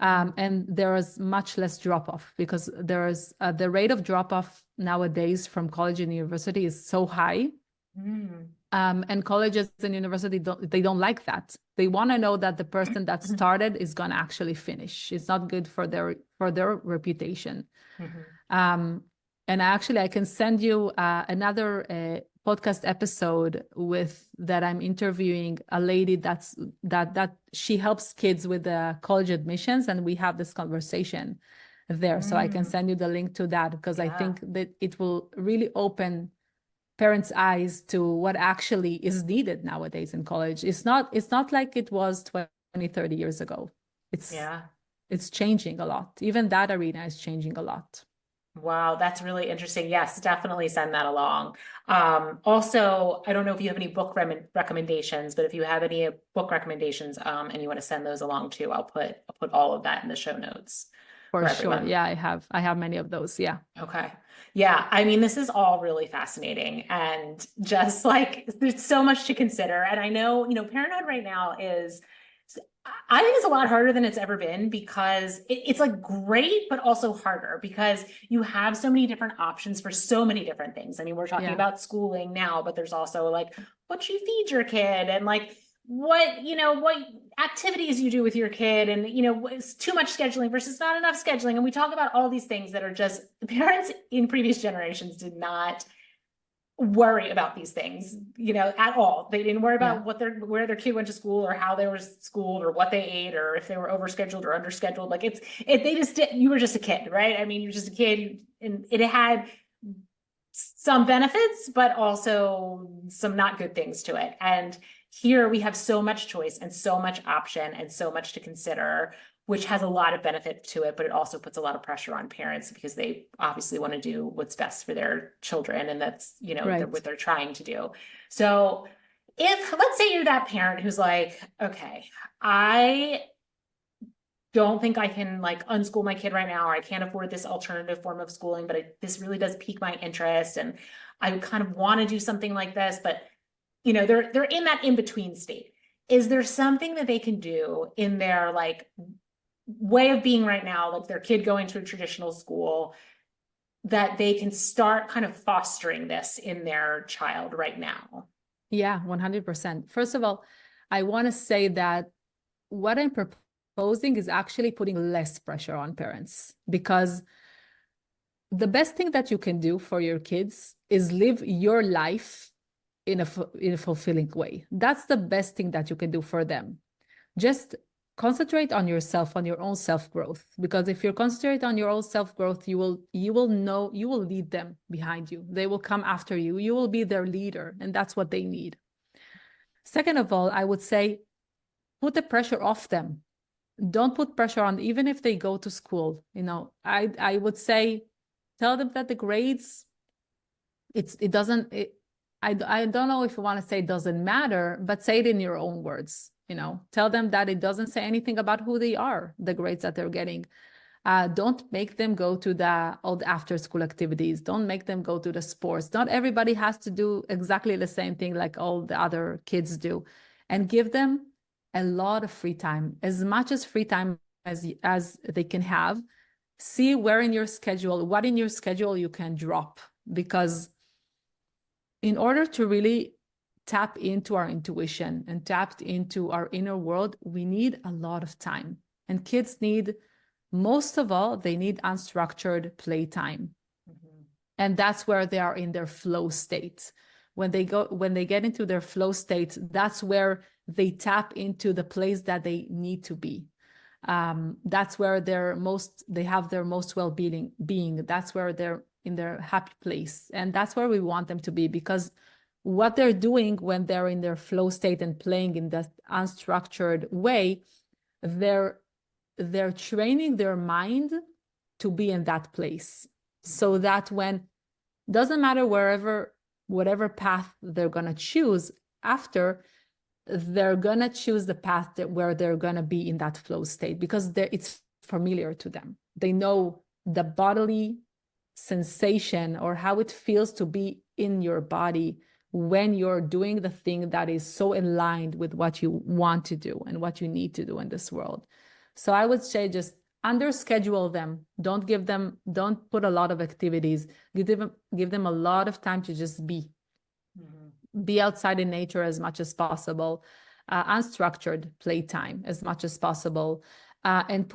And there is much less drop-off, because there is the rate of drop-off nowadays from college and university is so high Mm. And colleges and universities don't like that. They want to know that the person that started is going to actually finish. It's not good for their reputation. Mhm. Um, and actually, I can send you another podcast episode with that I'm interviewing a lady that she helps kids with the college admissions, and we have this conversation there. So I can Mm. send you the link to that, because I Yeah. think that it will really open parents' eyes to what actually is needed nowadays in college. It's not like it was 20, 30 years ago. It's Yeah. it's changing a lot. Even that arena is changing a lot. Wow, that's really interesting. Yes, definitely send that along. Also, I don't know if you have any book recommendations, but if you have any book recommendations, and you want to send those along too, I'll put all of that in the show notes For for sure. everyone. Yeah, I have many of those. Yeah. Okay. Yeah, I mean, this is all really fascinating and just like there's so much to consider. And I know, parenthood right now is, I think it's a lot harder than it's ever been because it's like great, but also harder because you have so many different options for so many different things. I mean, we're talking Yeah. about schooling now, but there's also like what you feed your kid and like what activities you do with your kid and it's too much scheduling versus not enough scheduling, and we talk about all these things that are just parents in previous generations did not worry about these things at all. They didn't worry Yeah. about where their kid went to school or how they were schooled or what they ate or if they were overscheduled or underscheduled. Like they just did, you were just a kid, right? I mean, you're just a kid, and it had some benefits, but also some not good things to it. And here we have so much choice and so much option and so much to consider, which has a lot of benefit to it, but it also puts a lot of pressure on parents because they obviously want to do what's best for their children. And that's, Right. what they're trying to do. So if, let's say you're that parent who's like, okay, I don't think I can like unschool my kid right now, or I can't afford this alternative form of schooling, but this really does pique my interest. And I kind of want to do something like this, but they're in that in-between state. Is there something that they can do in their like way of being right now, like their kid going to a traditional school, that they can start kind of fostering this in their child right now? Yeah, 100%. First of all, I want to say that what I'm proposing is actually putting less pressure on parents, because the best thing that you can do for your kids is live your life in a fulfilling way. That's the best thing that you can do for them. Just concentrate on yourself, on your own self-growth, because if you concentrate on your own self-growth, you will lead them behind you. They will come after you. You will be their leader, and that's what they need. Second of all, I would say put the pressure off them. Don't put pressure on, even if they go to school. I would say tell them that the grades, it doesn't, I don't know if you want to say it doesn't matter, but say it in your own words. Tell them that it doesn't say anything about who they are, the grades that they're getting. Don't make them go to all the after school activities. Don't make them go to the sports. Not everybody has to do exactly the same thing like all the other kids do. And give them a lot of free time, as much as free time as they can have. See what in your schedule you can drop, because in order to really tap into our intuition and tap into our inner world, we need a lot of time. And kids need, most of all, they need unstructured playtime. Mhm. And that's where they are in their flow state. When they get into their flow state, that's where they tap into the place that they need to be. That's where they have their most well-being. That's where they're in their happy place, and that's where we want them to be, because what they're doing when they're in their flow state and playing in that unstructured way, they're training their mind to be in that place, so Mhm. that when doesn't matter whatever path they're going to choose after, they're going to choose the path where they're going to be in that flow state, because it's familiar to them. They know the bodily sensation or how it feels to be in your body when you're doing the thing that is so aligned with what you want to do and what you need to do in this world. So I would say just underschedule them. Don't put a lot of activities. Give them a lot of time to just be. Be outside in nature as much as possible, unstructured playtime as much as possible, and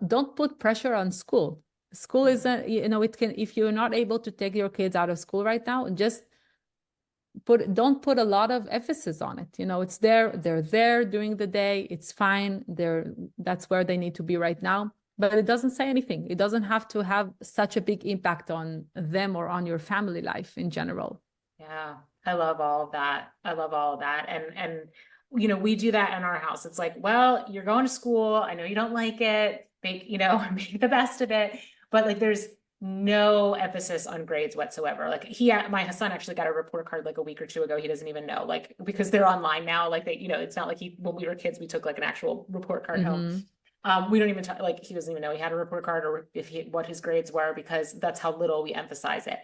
don't put pressure on school. School isn't, it can, if you're not able to take your kids out of school right now, just don't put a lot of emphasis on it. It's there, they're there during the day, it's fine, that's where they need to be right now. But it doesn't say anything. It doesn't have to have such a big impact on them or on your family life in general. Yeah, I love all of that. I love all of that. And we do that in our house. It's like, well, you're going to school. I know you don't like it. Make make the best of it. But like there's no emphasis on grades whatsoever. Like my son actually got a report card like a week or two ago. He doesn't even know, like, because they're online now. Like it's not like when we were kids, we took like an actual report card home. We don't even like, he doesn't even know he had a report card or what his grades were, because that's how little we emphasize it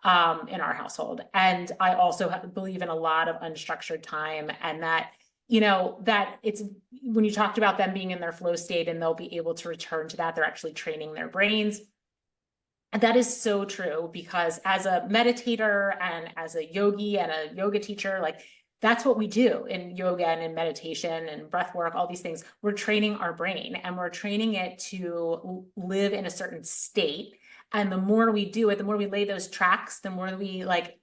in our household. And I also believe in a lot of unstructured time, and that that it's, when you talked about them being in their flow state and they'll be able to return to that, they're actually training their brains. And that is so true, because as a meditator and as a yogi and a yoga teacher, like that's what we do in yoga and in meditation and breath work, all these things. We're training our brain, and we're training it to live in a certain state. And the more we do it, the more we lay those tracks, the more we like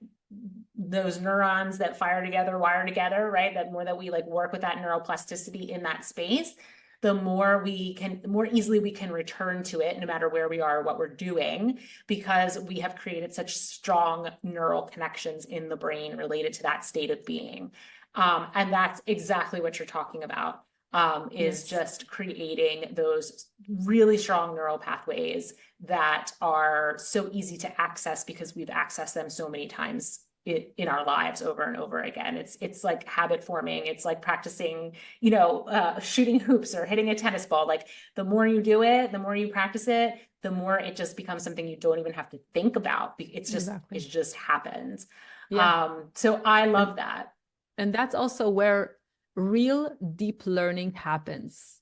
those neurons that fire together, wire together, right? The more that we like work with that neuroplasticity in that space, the more easily we can return to it, no matter where we are, what we're doing, because we have created such strong neural connections in the brain related to that state of being. And that's exactly what you're talking about, is just creating those really strong neural pathways that are so easy to access because we've accessed them so many times in our lives over and over again. It's like habit forming. It's like practicing, shooting hoops or hitting a tennis ball. Like the more you do it, the more you practice it, the more it just becomes something you don't even have to think about. It's just, It just happens. Yeah. So I love that. And that's also where real deep learning happens.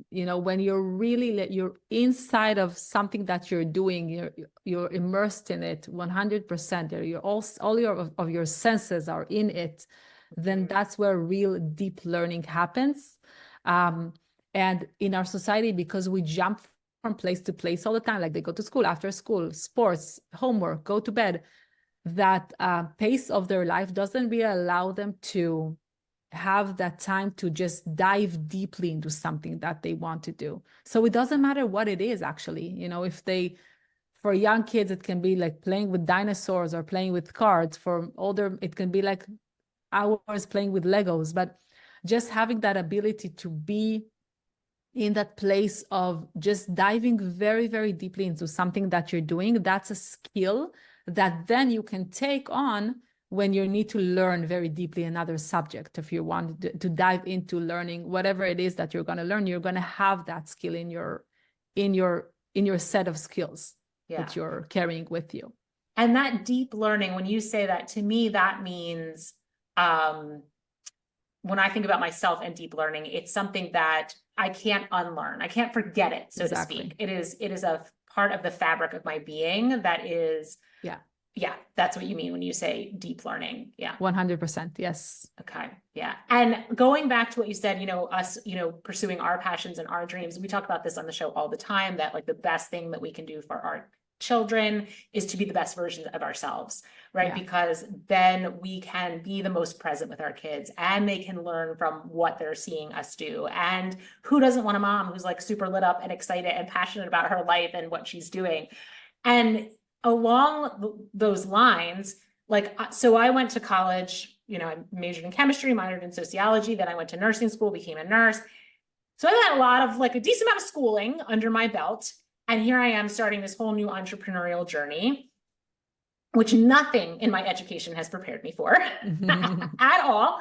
When you're inside of something that you're doing, you're immersed in it 100%. All of your senses are in it. Then that's where real deep learning happens. And in our society, because we jump from place to place all the time, like they go to school, after school, sports, homework, go to bed, that pace of their life doesn't really allow them to have that time to just dive deeply into something that they want to do. So it doesn't matter what it is, actually. For young kids, it can be like playing with dinosaurs or playing with cards. For older, it can be like hours playing with Legos. But just having that ability to be in that place of just diving very, very deeply into something that you're doing, that's a skill that then you can take on when you need to learn very deeply another subject. If you want to dive into learning whatever it is that you're going to learn, you're going to have that skill in your set of skills that you're carrying with you. And that deep learning, when you say that, to me, that means when I think about myself and deep learning, it's something that I can't unlearn. I can't forget it, so to speak. It is a part of the fabric of my being that is. Yeah, that's what you mean when you say deep learning. Yeah. 100%. Yes. Okay. Yeah. And going back to what you said, us, pursuing our passions and our dreams, we talk about this on the show all the time, that like the best thing that we can do for our children is to be the best version of ourselves, right? Yeah. Because then we can be the most present with our kids, and they can learn from what they're seeing us do. And who doesn't want a mom who's like super lit up and excited and passionate about her life and what she's doing? And along those lines, so I went to college, I majored in chemistry, minored in sociology. Then I went to nursing school, became a nurse. So I had a lot of a decent amount of schooling under my belt. And here I am starting this whole new entrepreneurial journey, which nothing in my education has prepared me for at all.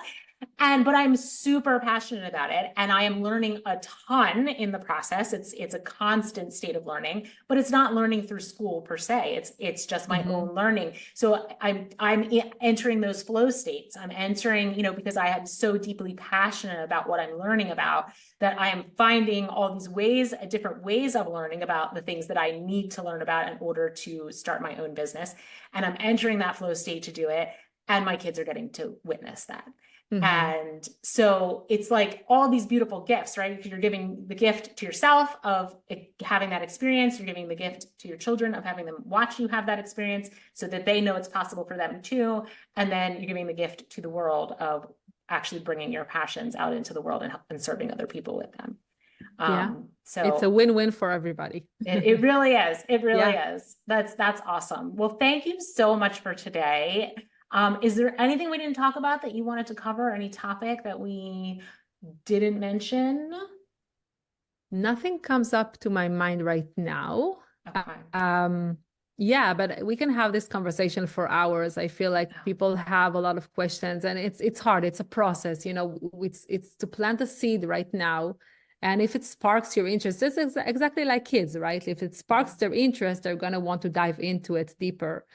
But I'm super passionate about it, and I am learning a ton in the process. It's a constant state of learning, but it's not learning through school per se. It's just my own learning. So I'm entering those flow states. I'm entering, because I am so deeply passionate about what I'm learning about, that I am finding all these different ways of learning about the things that I need to learn about in order to start my own business. And I'm entering that flow state to do it. and my kids are getting to witness that. Mm-hmm. And so it's like all these beautiful gifts, right? If you're giving the gift to yourself of having that experience, you're giving the gift to your children of having them watch you have that experience so that they know it's possible for them too. And then you're giving the gift to the world of actually bringing your passions out into the world and serving other people with them. Yeah. It's a So win-win for everybody. it really is. It really Yeah. is. That's awesome. Well, thank you so much for today. Is there anything we didn't talk about that you wanted to cover? Any topic that we didn't mention? Nothing comes up to my mind right now. Okay. Um, yeah, but we can have this conversation for hours. I feel like Yeah. people have a lot of questions, and it's hard. It's a process, you know. It's to plant a seed right now, and if it sparks your interest, it's exactly like kids, right? If it sparks their interest, they're gonna want to dive into it deeper.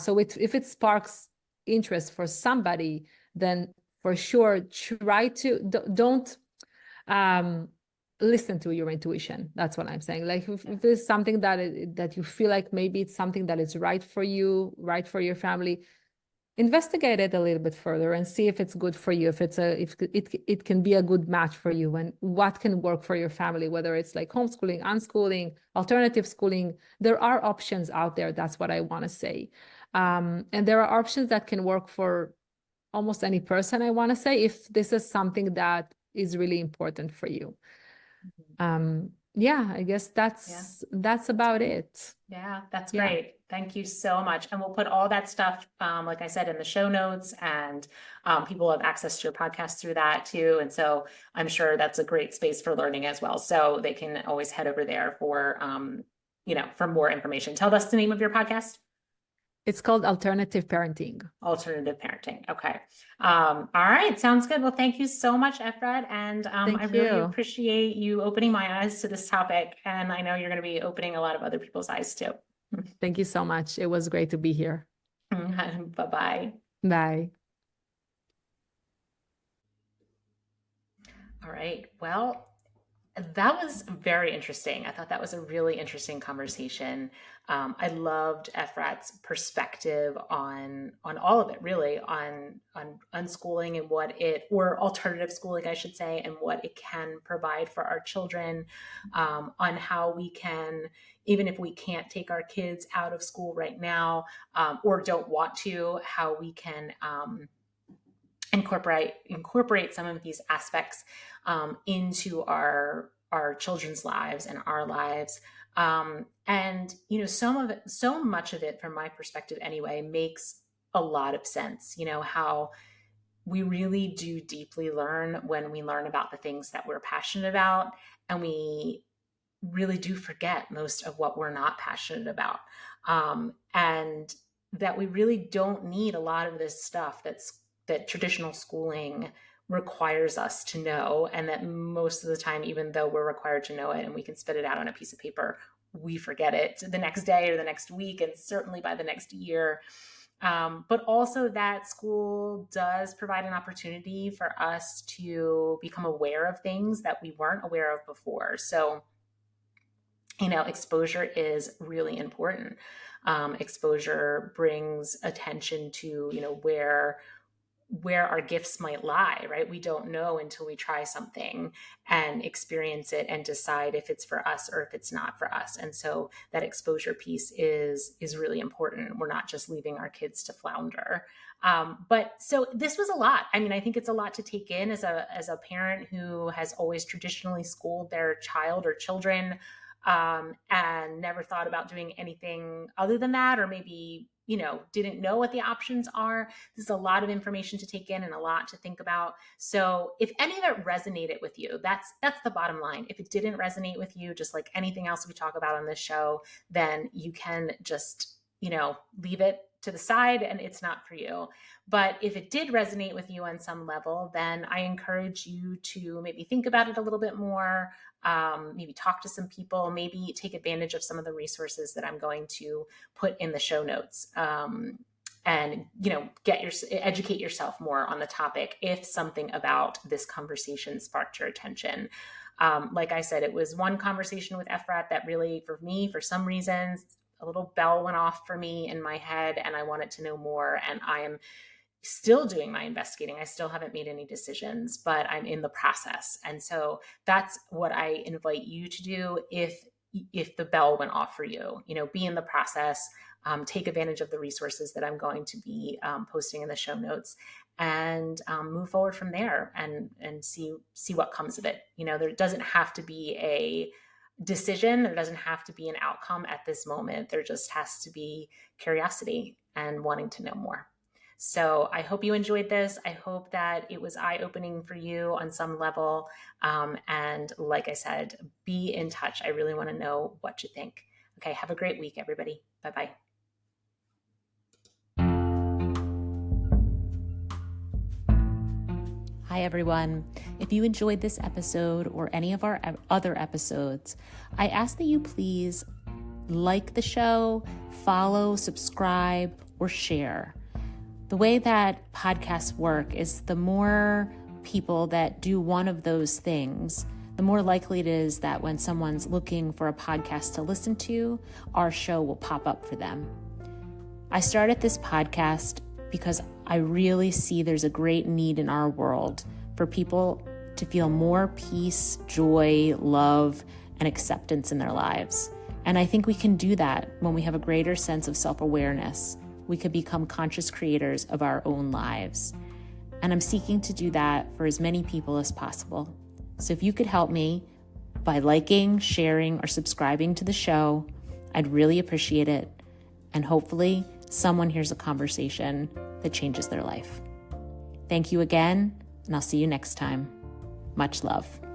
So if it sparks interest for somebody, then for sure try to don't listen to your intuition. That's what I'm saying. Like if there's something that you feel like maybe it's something that is right for you, right for your family, investigate it a little bit further and see if it's good for you, if it can be a good match for you, and what can work for your family, whether it's like homeschooling, unschooling, alternative schooling. There are options out there. That's what I want to say. And there are options that can work for almost any person, I want to say, if this is something that is really important for you. Yeah, I guess Yeah. that's about it. Yeah, that's Yeah. great. Thank you so much. And we'll put all that stuff, like I said, in the show notes, and people have access to your podcast through that too. And so I'm sure that's a great space for learning as well. So they can always head over there for, for more information. Tell us the name of your podcast. It's called alternative parenting. Alternative parenting. Okay. All right. Sounds good. Well, thank you so much, Efrat. And I Thank really you. appreciate you opening my eyes to this topic. And I know you're going to be opening a lot of other people's eyes too. Thank you so much. It was great to be here. Bye-bye. Bye. All right. Well, that was very interesting. I thought that was a really interesting conversation. I loved Efrat's perspective on all of it, really, on unschooling and or alternative schooling, I should say, and what it can provide for our children, on how we can, even if we can't take our kids out of school right now, or don't want to, how we can incorporate some of these aspects into our children's lives and our lives. And so much of it, from my perspective anyway, makes a lot of sense. How we really do deeply learn when we learn about the things that we're passionate about, and we really do forget most of what we're not passionate about. And that we really don't need a lot of this stuff that traditional schooling requires us to know, and that most of the time, even though we're required to know it and we can spit it out on a piece of paper, we forget it the next day or the next week, and certainly by the next year. But also that school does provide an opportunity for us to become aware of things that we weren't aware of before. So exposure is really important. Exposure brings attention to, where our gifts might lie, right? We don't know until we try something and experience it and decide if it's for us or if it's not for us. And so that exposure piece is really important. We're not just leaving our kids to flounder. But so this was a lot. I mean, I think it's a lot to take in as a parent who has always traditionally schooled their child or children, and never thought about doing anything other than that, or maybe didn't know what the options are. This is a lot of information to take in and a lot to think about. So if any of it resonated with you, that's the bottom line. If it didn't resonate with you, just like anything else we talk about on this show, then you can just leave it to the side and it's not for you. But if it did resonate with you on some level, then I encourage you to maybe think about it a little bit more, maybe talk to some people, maybe take advantage of some of the resources that I'm going to put in the show notes, and educate yourself more on the topic if something about this conversation sparked your attention. Like I said, it was one conversation with Efrat that really, for me, for some reasons, a little bell went off for me in my head, and I wanted to know more. And I am still doing my investigating. I still haven't made any decisions, but I'm in the process. And so that's what I invite you to do if the bell went off for you. Be in the process, take advantage of the resources that I'm going to be posting in the show notes, and move forward from there and see what comes of it. There doesn't have to be a decision. There doesn't have to be an outcome at this moment. There just has to be curiosity and wanting to know more. So I hope you enjoyed this. I hope that it was eye-opening for you on some level. And like I said, be in touch. I really want to know what you think. Okay, have a great week, everybody. Bye-bye. Hi, everyone. If you enjoyed this episode or any of our other episodes, I ask that you please like the show, follow, subscribe, or share. The way that podcasts work is the more people that do one of those things, the more likely it is that when someone's looking for a podcast to listen to, our show will pop up for them. I started this podcast because I really see there's a great need in our world for people to feel more peace, joy, love, and acceptance in their lives. And I think we can do that when we have a greater sense of self-awareness. We could become conscious creators of our own lives. And I'm seeking to do that for as many people as possible. So if you could help me by liking, sharing, or subscribing to the show, I'd really appreciate it. And hopefully someone hears a conversation that changes their life. Thank you again, and I'll see you next time. Much love.